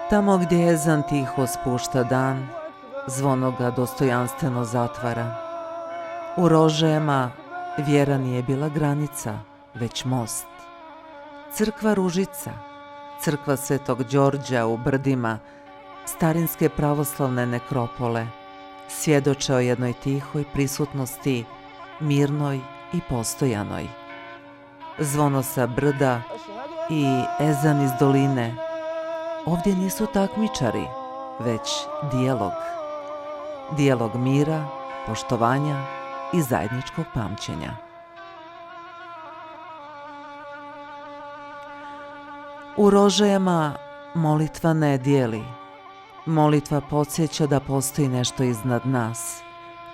Tamo gdje ezan tiho spušta dan, zvono ga dostojanstveno zatvara. U Rožajama vjera nije bila granica, već most. Crkva Ružica, crkva Svetog Đorđa u Brdima, starinske pravoslavne nekropole, svjedoče o jednoj tihoj prisutnosti, mirnoj i postojanoj. Zvono sa brda i ezan iz doline ovdje nisu takmičari, već dijalog. Dijalog mira, poštovanja i zajedničkog pamćenja. U Rožajama molitva ne dijeli. Molitva podsjeća da postoji nešto iznad nas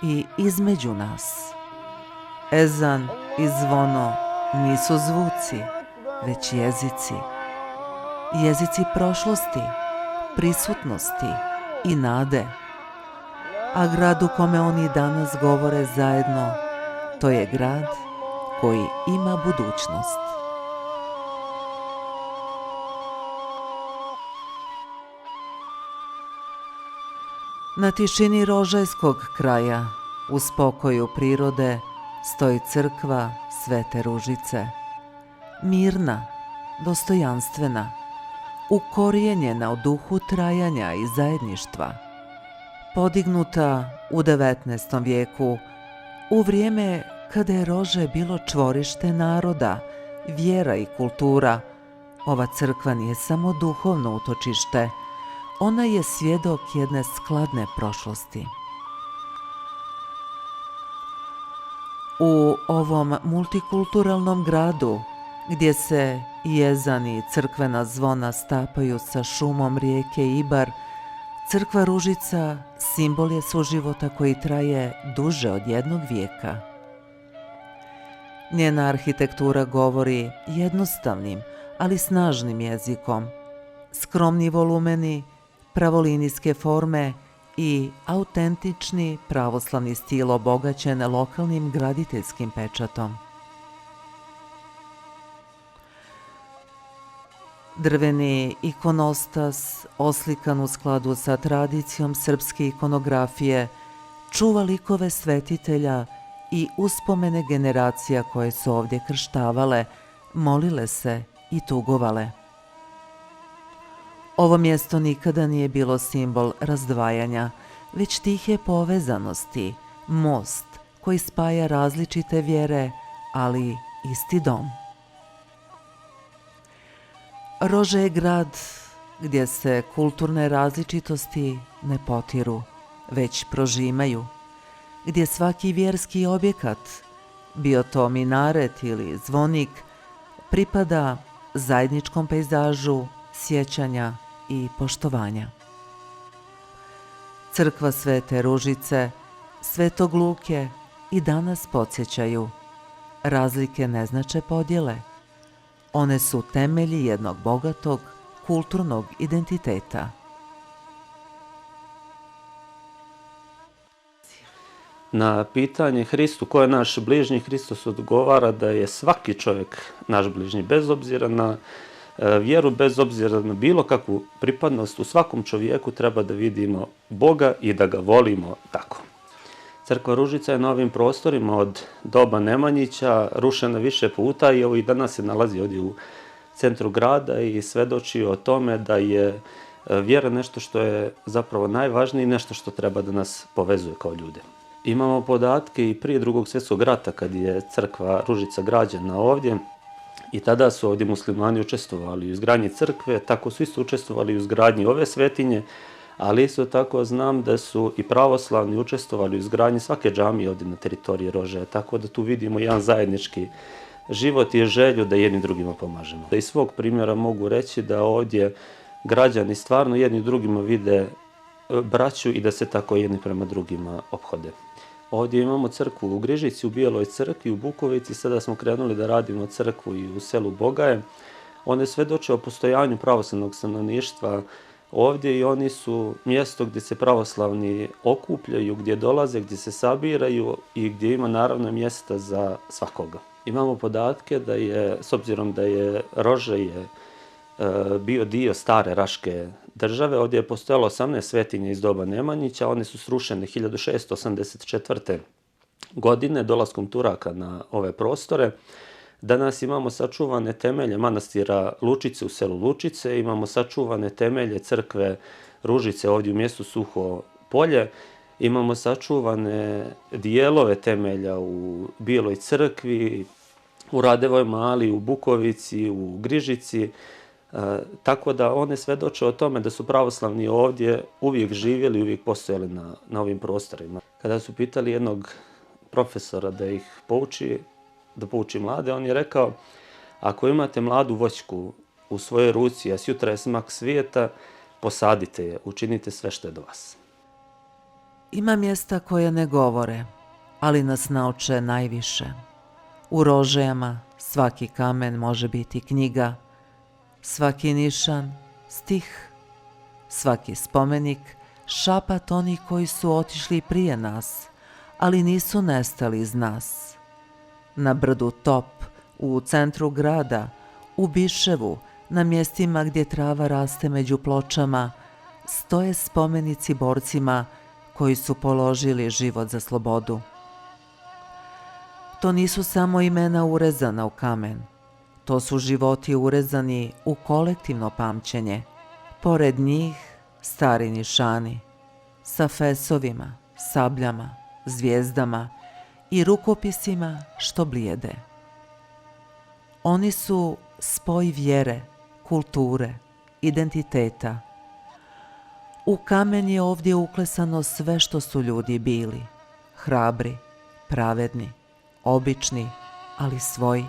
i između nas. Ezan i zvono nisu zvuci, već jezici. Jezici prošlosti, prisutnosti i nade. A grad u kome oni danas govore zajedno, to je grad koji ima budućnost. Na tišini rožajskog kraja, u spokoju prirode, stoji crkva Svete Ružice. Mirna, dostojanstvena, ukorijenjena u duhu trajanja i zajedništva. Podignuta u 19. vijeku, u vrijeme kada je Rože bilo čvorište naroda, vjera i kultura, ova crkva nije samo duhovno utočište, ona je svjedok jedne skladne prošlosti. U ovom multikulturalnom gradu, gdje se jezan i crkvena zvona stapaju sa šumom rijeke Ibar, crkva Ružica simbol je suživota koji traje duže od 1 vijeka. Njena arhitektura govori jednostavnim, ali snažnim jezikom. Skromni volumeni, pravolinijske forme i autentični pravoslavni stil obogaćen lokalnim graditeljskim pečatom. Drveni ikonostas, oslikan u skladu sa tradicijom srpske ikonografije, čuva likove svetitelja i uspomene generacija koje su ovdje krštavale, molile se i tugovale. Ovo mjesto nikada nije bilo simbol razdvajanja, već tihe povezanosti, most koji spaja različite vjere, ali isti dom. Rože je grad gdje se kulturne različitosti ne potiru, već prožimaju, gdje svaki vjerski objekat, bio to minaret ili zvonik, pripada zajedničkom pejzažu sjećanja i poštovanja. Crkva Svete Ružice, Svetog Luke i danas podsjećaju, razlike ne znače podjele. One su temelji jednog bogatog kulturnog identiteta. Na pitanje Hristu, ko je naš bližnji, Hristos odgovara da je svaki čovjek naš bližnji, bez obzira na vjeru, bez obzira na bilo kakvu pripadnost. U svakom čovjeku treba da vidimo Boga i da ga volimo tako. Crkva Ružica je na ovim prostorima od doba Nemanjića rušena više puta i danas se nalazi ovdje u centru grada i svedoči o tome da je Vjera je nešto što je zapravo najvažnije i nešto što treba da nas povezuje kao ljude. Imamo podatke i prije Drugog svjetskog rata kad je crkva Ružica građena ovdje i tada su ovdje muslimani učestvovali u izgradnji crkve, tako su isto učestvovali u izgradnji ove svetinje, ali isto tako znam da su i pravoslavni učestvovali u izgradnji svake džamije ovdje na teritoriji Rožaja, tako da tu vidimo jedan zajednički život i želju da jedni drugima pomažemo. Da iz svog primjera mogu reći da ovdje građani stvarno jedni drugima vide braću i da se tako jedni prema drugima ophode. Ovdje imamo crkvu u Grižici, u Bijeloj crkvi, u Bukovici, sada smo krenuli da radimo crkvu i u selu Bogaje. One svedoče o postojanju pravoslavnog stanovništva ovdje i oni su mjesto gdje se pravoslavni okupljaju, gdje dolaze, gdje se sabiraju i gdje ima naravno mjesta za svakoga. Imamo podatke da je, s obzirom da je Rožaje bio dio stare Raške države, ovdje je postojalo 18 svetinja iz doba Nemanjića, one su srušene 1684. godine dolaskom Turaka na ove prostore. Danas imamo sačuvane temelje manastira Lučice u selu Lučice, imamo sačuvane temelje crkve Ružice ovdje u mjestu Suho polje, imamo sačuvane dijelove temelja u Bijeloj crkvi, u Radevoj Mali, u Bukovici, u Grižici, tako da one svedoče o tome da su pravoslavni ovdje uvijek živjeli, uvijek postojali na ovim prostorima. Kada su pitali jednog profesora da ih pouči mlade, on je rekao: ako imate mladu voćku u svojoj ruci, a sjutra je smak svijeta, posadite je, učinite sve što je do vas. Ima mjesta koje ne govore, ali nas nauče najviše. U Rožajama svaki kamen može biti knjiga, svaki nišan stih, svaki spomenik šapat onih koji su otišli prije nas, ali nisu nestali iz nas. Na brdu Top, u centru grada, u Biševu, na mjestima gdje trava raste među pločama, stoje spomenici borcima koji su položili život za slobodu. To nisu samo imena urezana u kamen, to su životi urezani u kolektivno pamćenje. Pored njih stari nišani, sa fesovima, sabljama, zvijezdama i rukopisima što blijede. Oni su spoj vjere, kulture, identiteta. U kamen je ovdje uklesano sve što su ljudi bili, hrabri, pravedni, obični, ali svoji.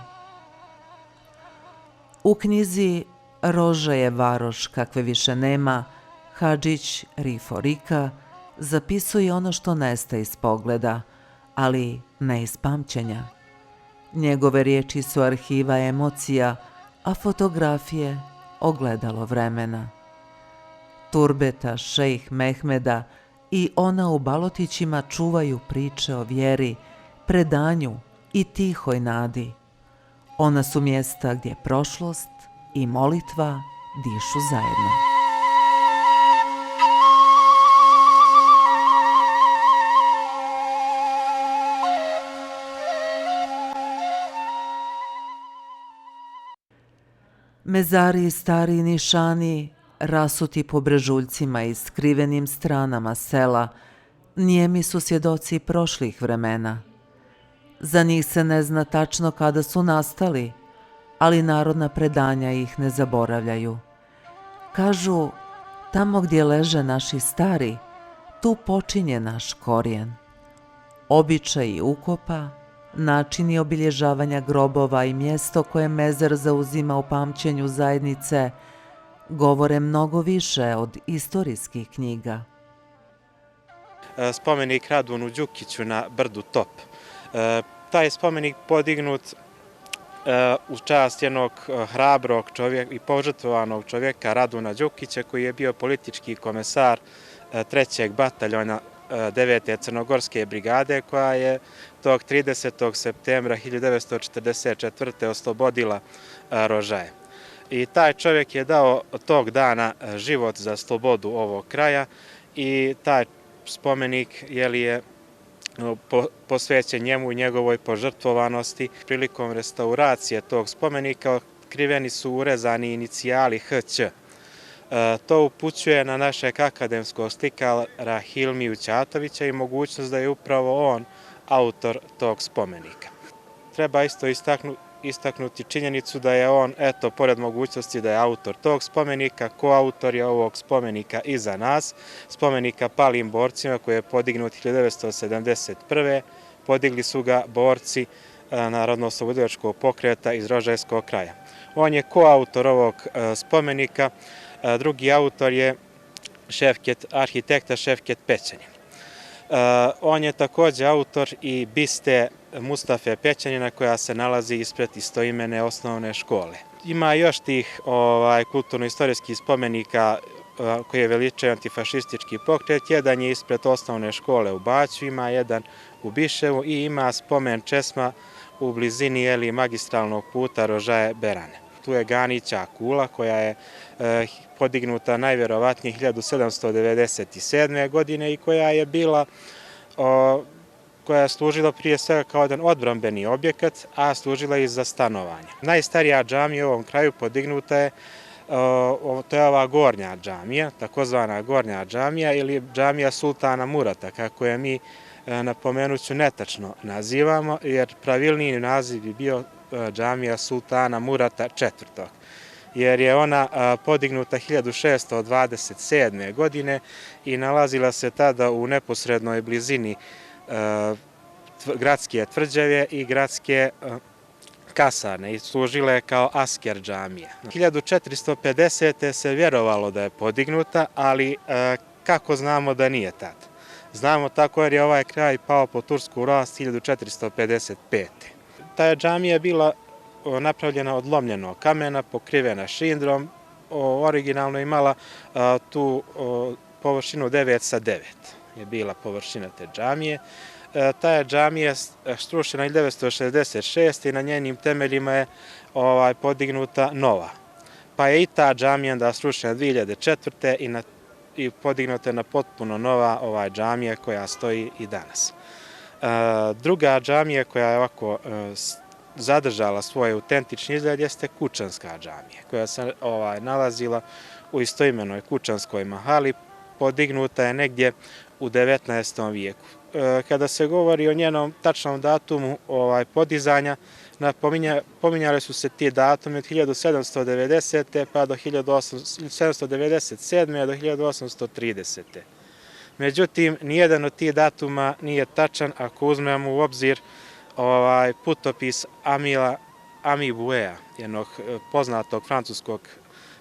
U knjizi Rožaje varoš kakve više nema, Hadžić Rifo Rika zapisuje ono što nestaje iz pogleda, ali ne iz pamćenja. Njegove riječi su arhiva emocija, a fotografije ogledalo vremena. Turbeta šejh Mehmeda i ona u Balotićima čuvaju priče o vjeri, predanju i tihoj nadi. Ona su mjesta gdje prošlost i molitva dišu zajedno. Mezari i stari nišani rasuti po brežuljcima i skrivenim stranama sela, nijemi su svjedoci prošlih vremena. Za njih se ne zna tačno kada su nastali, ali narodna predanja ih ne zaboravljaju. Kažu, tamo gdje leže naši stari, tu počinje naš korijen. Običaji ukopa, načini obilježavanja grobova i mjesto koje mezar zauzima u pamćenju zajednice govore mnogo više od istorijskih knjiga. Spomenik Radunu Đukiću na brdu Top. Taj je spomenik podignut u čast jednog hrabrog čovjeka i požrtvovanog čovjeka Raduna Đukića, koji je bio politički komesar 3. bataljona 9. crnogorske brigade, koja je tog 30. septembra 1944. oslobodila Rožaje. I taj čovjek je dao tog dana život za slobodu ovog kraja i taj spomenik je posvećen njemu i njegovoj požrtvovanosti. Prilikom restauracije tog spomenika otkriveni su urezani inicijali HĆ. To upućuje na našeg akademskog slikara Hilmiju Ćatovića i mogućnost da je upravo on autor tog spomenika. Treba isto istaknuti činjenicu da je on, eto, pored mogućnosti da je autor tog spomenika, koautor je ovog spomenika iza nas, spomenika palim borcima koji je podignut 1971. Podigli su ga borci Narodno-oslobodilačkog pokreta iz Rožajskog kraja. On je koautor ovog spomenika, drugi autor je arhitekta Ševket Pećanin. On je takođe autor i biste Mustafe Pećanina koja se nalazi ispred istoimene osnovne škole. Ima još tih kulturno-istorijskih spomenika koje veličaju antifašistički pokret. Jedan je ispred osnovne škole u Baću, ima jedan u Biševu i ima spomen česma u blizini magistralnog puta Rožaje-Berane. Tu je Ganića kula koja je podignuta najverovatnije 1797. godine i koja je bila, koja je služila prije svega kao jedan odbrambeni objekat, a služila i za stanovanje. Najstarija džamija u ovom kraju podignuta je, to je ova gornja džamija, takozvana gornja džamija ili džamija Sultana Murata, kako je mi, napomenuću, netačno nazivamo, jer pravilniji naziv bi bio džamija Sultana Murata IV. Jer je ona podignuta 1627. godine i nalazila se tada u neposrednoj blizini gradske tvrđave i gradske kasarne i služila je kao asker džamije. 1450. se vjerovalo da je podignuta, ali kako znamo da nije tad? Znamo tako jer je ovaj kraj pao pod tursku vlast 1455. Ta je džamija bila napravljena od lomljenog kamena, pokrivena šindrom, originalno imala tu površinu 9x9 je bila površina te džamije. Ta je džamija srušena 1966. i na njenim temeljima je podignuta nova. Pa je i ta džamija onda srušena 2004. i podignuta na potpuno nova džamija koja stoji i danas. Druga džamija koja je ovako zadržala svoj autentični izgled jeste Kučanska džamija, koja se nalazila u istoimenoj Kučanskoj mahali, podignuta je negdje u 19. vijeku. Kada se govori o njenom tačnom datumu podizanja, pominjali su se ti datumi od 1790. pa do 1797. do 1830. Međutim, nijedan od tih datuma nije tačan ako uzmemo u obzir putopis Ami Bouea, jednog poznatog francuskog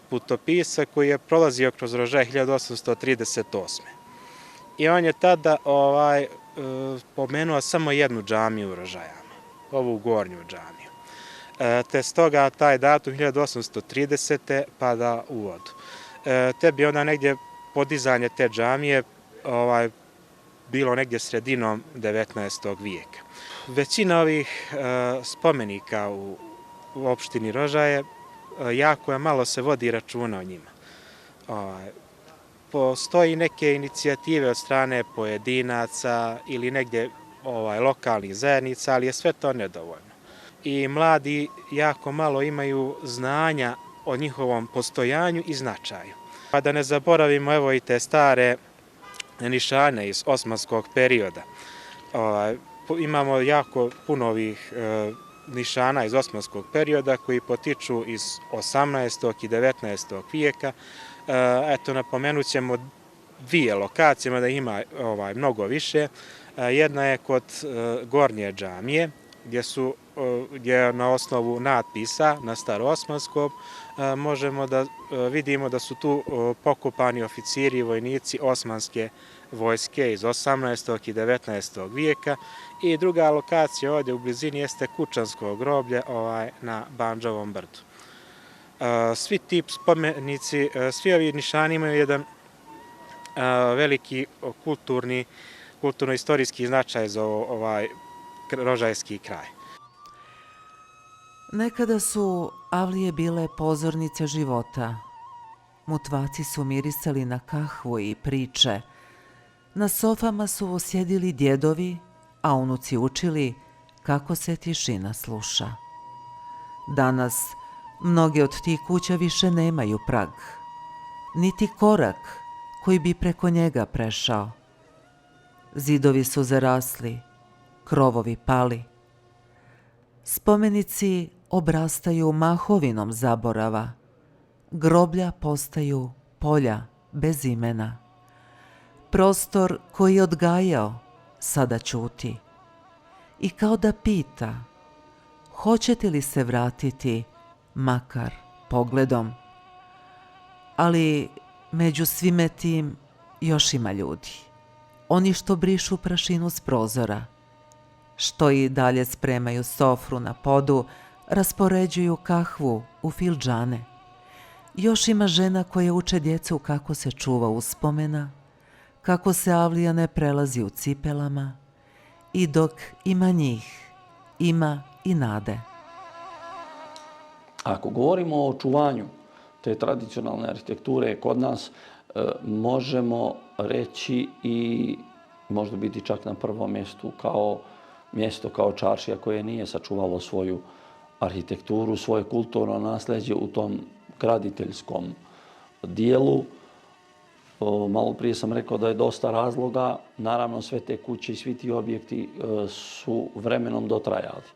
putopisa koji je prolazio kroz Rožaje 1838. I on je tada pomenuo samo jednu džamiju u Rožajama, ovu gornju džamiju. Te stoga taj datum 1830. pada u vodu. Te bi onda negdje podizanje te džamije bilo negdje sredinom 19. vijeka. Većina ovih spomenika u opštini Rožaje jako je malo se vodi računa o njima. Postoji neke inicijative od strane pojedinaca ili negdje lokalnih zajednica, ali je sve to nedovoljno. I mladi jako malo imaju znanja o njihovom postojanju i značaju. Pa da ne zaboravimo evo i te stare nišane iz osmanskog perioda. Imamo jako puno ovih nišana iz osmanskog perioda koji potiču iz 18. i 19. vijeka. Eto, napomenut ćemo dvije lokacije, mada ima mnogo više. Jedna je kod Gornje džamije, gdje na osnovu natpisa na staroosmanskom možemo da vidimo da su tu pokopani oficiri i vojnici osmanske vojske iz 18. i 19. vijeka. I druga lokacija ovdje u blizini jeste Kučansko groblje na Bandžovom brdu. Svi ti spomenici, svi ovi nišani imaju jedan veliki kulturno-istorijski značaj za ovaj rožajski kraj. Nekada su avlije bile pozornice života. Mutvaci su mirisali na kahvu i priče. Na sofama su sjedili djedovi, a unuci učili kako se tišina sluša. Danas mnoge od tih kuća više nemaju prag. niti korak koji bi preko njega prešao. Zidovi su zarasli, krovovi pali. Spomenici obrastaju mahovinom zaborava. Groblja postaju polja bez imena. Prostor koji je odgajao sada ćuti. I kao da pita, hoćete li se vratiti makar pogledom? Ali među svime tim još ima ljudi. Oni što brišu prašinu s prozora, što i dalje spremaju sofru na podu, raspoređuju kahvu u fildžane. Još ima žena koje uče djecu kako se čuva uspomena, kako se avlija ne prelazi u cipelama, i dok ima njih, ima i nade. Ako govorimo o očuvanju te tradicionalne arhitekture kod nas, možemo reći i možda biti čak na prvom mjestu kao mjesto kao Čaršija koje nije sačuvalo svoju arhitekturu, svoje kulturno nasljeđe u tom graditeljskom dijelu. Malo prije sam rekao da je dosta razloga. Naravno, sve te kuće i svi ti objekti su vremenom dotrajali.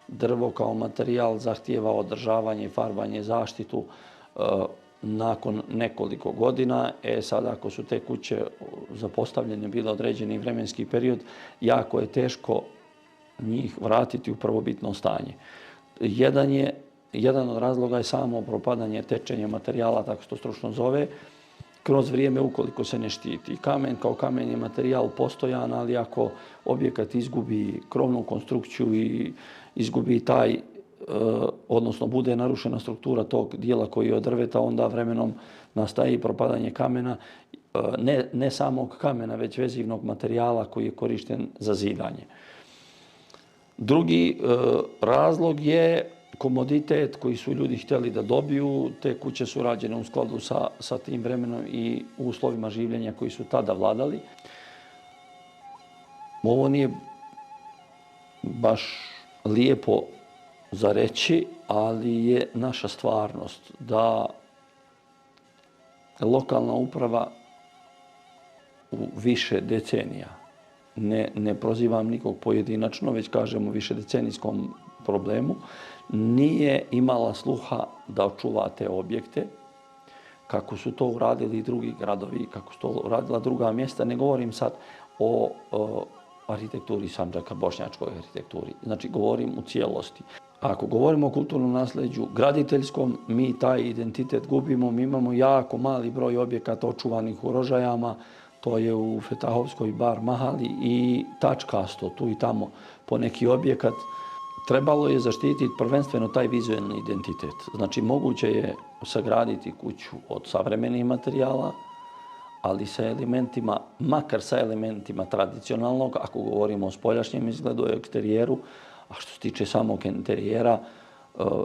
Drvo kao materijal zahtijeva održavanje, farbanje, zaštitu nakon nekoliko godina. Sad ako su te kuće zapostavljene bile određeni vremenski period, jako je teško njih vratiti u prvobitno stanje. Jedan od razloga je samo propadanje, tečenje materijala, tako se to stručno zove, kroz vrijeme ukoliko se ne štiti. Kamen kao kamen je materijal postojan, ali ako objekat izgubi krovnu konstrukciju i izgubi taj, odnosno bude narušena struktura tog dijela koji je od drveta, onda vremenom nastaje i propadanje kamena, ne samog kamena, već vezivnog materijala koji je korišten za zidanje. Drugi razlog je komoditet koji su ljudi htjeli da dobiju. Te kuće su rađene u skladu sa tim vremenom i uslovima življenja koji su tada vladali. Ovo nije baš lijepo za reći, ali je naša stvarnost da lokalna uprava u više decenija, ne prozivam nikog pojedinačno, već kažem u višedecenijskom problemu, nije imala sluha da očuva te objekte, kako su to uradili i drugi gradovi, kako su to uradila druga mjesta. Ne govorim sad o arhitekturi Sandžaka, bošnjačkoj arhitekturi. Znači, govorim u cijelosti. Ako govorimo o kulturnom nasljeđu graditeljskom, mi taj identitet gubimo. Mi imamo jako mali broj objekata očuvanih u Rožajama, to je u Fetahovskoj bar mahali i tačkasto, tu i tamo po neki objekat. Trebalo je zaštititi prvenstveno taj vizualni identitet. Znači, moguće je sagraditi kuću od savremenih materijala, ali sa elementima, makar sa elementima tradicionalnog, ako govorimo o spoljašnjem izgledu i eksterijeru, a što se tiče samog interijera,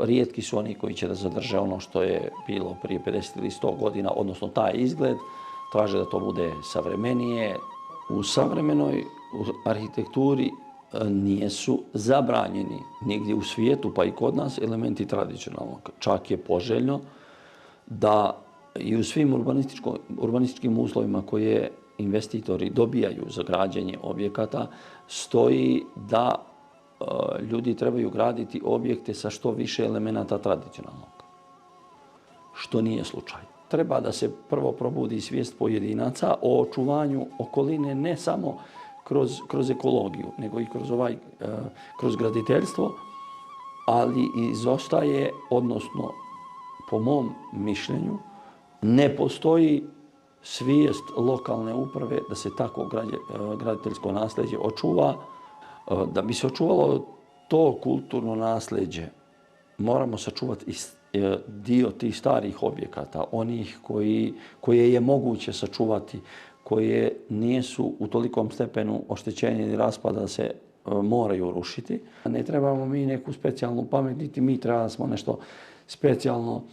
rijetki su oni koji će da zadrže ono što je bilo prije 50 ili 100 godina, odnosno taj izgled, traže da to bude savremenije. U savremenoj arhitekturi nijesu zabranjeni nigdje u svijetu, pa i kod nas, elementi tradicionalnog. Čak je poželjno da i u svim urbanističkim uslovima koje investitori dobijaju za građenje objekata stoji da ljudi trebaju graditi objekte sa što više elemenata tradicionalnog, što nije slučaj. Treba da se prvo probudi svijest pojedinaca o očuvanju okoline ne samo kroz ekologiju, nego i kroz graditeljstvo, ali izostaje, odnosno po mom mišljenju, ne postoji svijest lokalne uprave da se tako graditeljsko nasljeđe očuva. Da bi se očuvalo to kulturno nasljeđe, moramo sačuvati dio tih starih objekata, onih koje je moguće sačuvati, koje nisu u tolikom stepenu oštećenja ili raspada da se moraju rušiti. Ne trebamo mi neku specijalnu pamet, niti mi treba smo nešto specijalno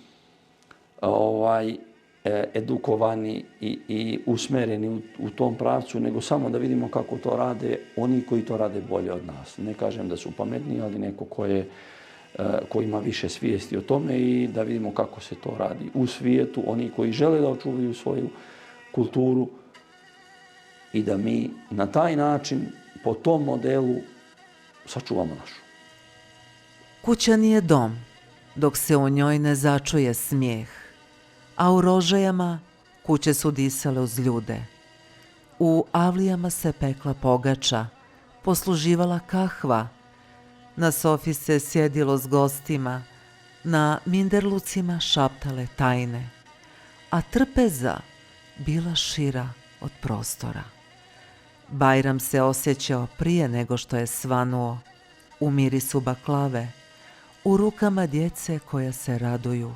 edukovani i usmereni u tom pravcu, nego samo da vidimo kako to rade oni koji to rade bolje od nas. Ne kažem da su pametniji, ali neko ko je ko ima više svijesti o tome i da vidimo kako se to radi u svijetu, oni koji žele da očuvaju svoju kulturu i da mi na taj način, po tom modelu, sačuvamo našu. Kuća nije dom, dok se u njoj ne začuje smijeh, a u Rožajama kuće su disale uz ljude. U avlijama se pekla pogača, posluživala kahva, na sofi se sjedilo s gostima, na minderlucima šaptale tajne, a trpeza bila šira od prostora. Bajram se osjećao prije nego što je svanuo, u mirisu baklave, u rukama djece koja se raduju,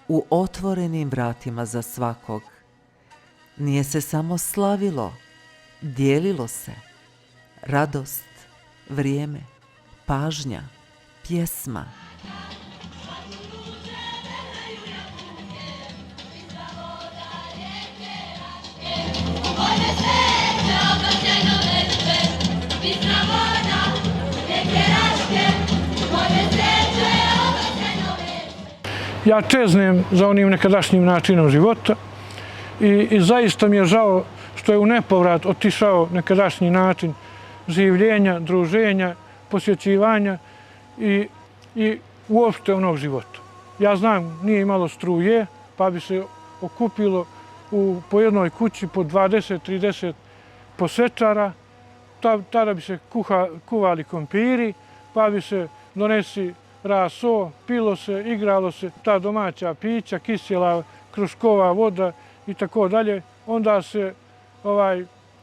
u otvorenim vratima za svakog. Nije se samo slavilo, dijelilo se. Radost, vrijeme, pažnja, pjesma. Ja čeznem za onim nekadašnjim načinom života i zaista mi je žao što je u nepovrat otišao nekadašnji način življenja, druženja, posjećivanja i uopšte onog života. Ja znam, nije imalo struje, pa bi se okupilo po jednoj kući po 20-30 posečara, tada bi se kuvali krompiri, pa bi se donesi raso, pilo se, igralo se ta domaća pića, kisela, kruškova voda i tako dalje. Onda se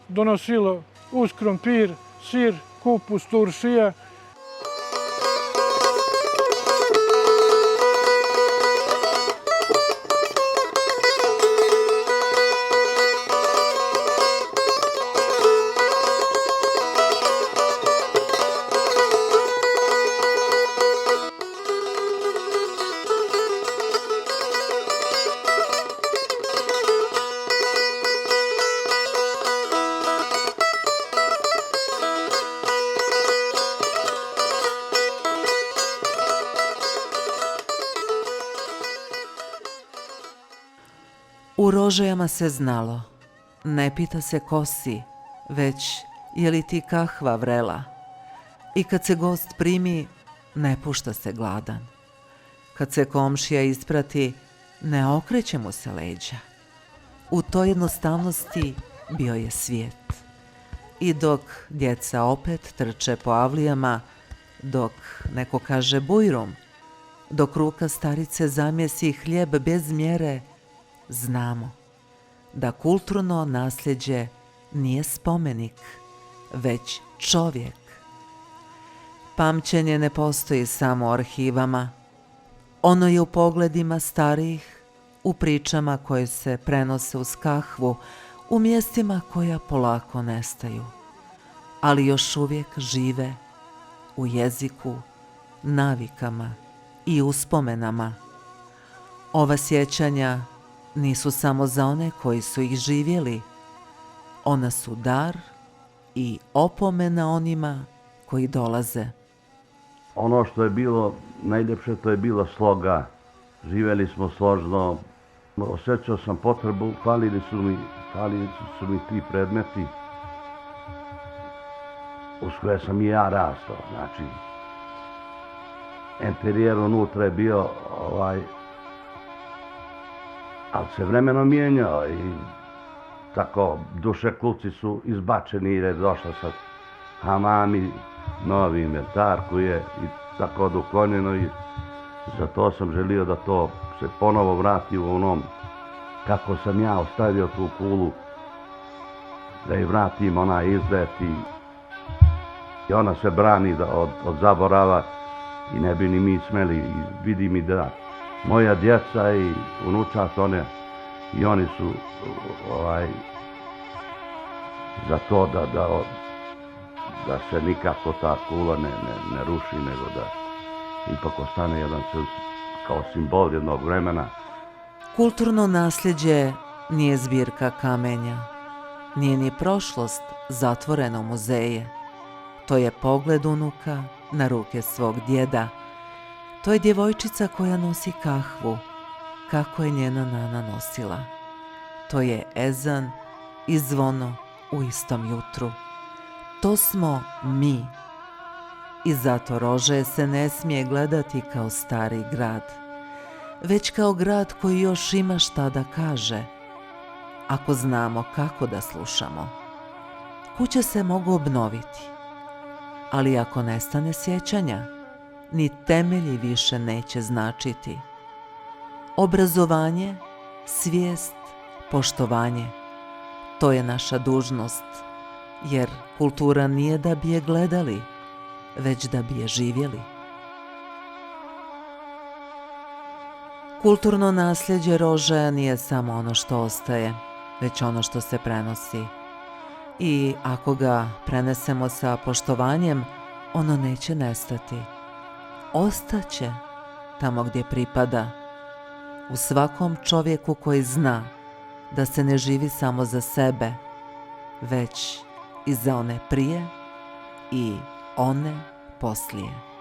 donosilo uz krompir, sir, kupus, turšija. U Rožajama se znalo, ne pita se ko si, već je li ti kahva vrela. I kad se gost primi, ne pušta se gladan. Kad se komšija isprati, ne okreće mu se leđa. U toj jednostavnosti bio je svijet. I dok djeca opet trče po avlijama, dok neko kaže bujrum, dok ruka starice zamjesi hljeb bez mjere, znamo da kulturno nasljeđe nije spomenik, već čovjek. Pamćenje ne postoji samo u arhivama. Ono je u pogledima starijih, u pričama koje se prenose uz kahvu, u mjestima koja polako nestaju, ali još uvijek žive u jeziku, navikama i uspomenama. Ova sjećanja nisu samo za one koji su ih živjeli. Ona su dar i opomena onima koji dolaze. Ono što je bilo najljepše, to je bila sloga. Živjeli smo složno. Osjećao sam potrebu, falili su mi ti predmeti uz koje sam i ja rastao. Znači, interijer unutra je bio ali se vremeno mijenjao i tako dušekluci su izbačeni jer je došla sa hamami, novi inventar koji je i tako doklonjeno i zato sam želio da to se ponovo vrati u onom kako sam ja ostavio tu kulu, da je vratim onaj izgled i ona se brani od zaborava i ne bi ni mi smeli i vidi mi da moja djeca i unučat one i oni su za to da se nikako ta kula ne ruši, nego da ipak ostane jedan kao simbol jednog vremena. Kulturno nasljeđe nije zbirka kamenja, nije ni prošlost zatvorena u muzeje. To je pogled unuka na ruke svog djeda, To je djevojčica koja nosi kahvu, kako je njena nana nosila. To je ezan i zvono u istom jutru. To smo mi. I zato Rožaje se ne smije gledati kao stari grad, već kao grad koji još ima šta da kaže, ako znamo kako da slušamo. Kuće se mogu obnoviti, ali ako nestane sjećanja, ni temelji više neće značiti. Obrazovanje, svijest, poštovanje, to je naša dužnost, jer kultura nije da bi je gledali, već da bi je živjeli. Kulturno nasljeđe Rožaja nije samo ono što ostaje, već ono što se prenosi. I ako ga prenesemo sa poštovanjem, ono neće nestati. Ostaće tamo gdje pripada, u svakom čovjeku koji zna da se ne živi samo za sebe, već i za one prije i one poslije.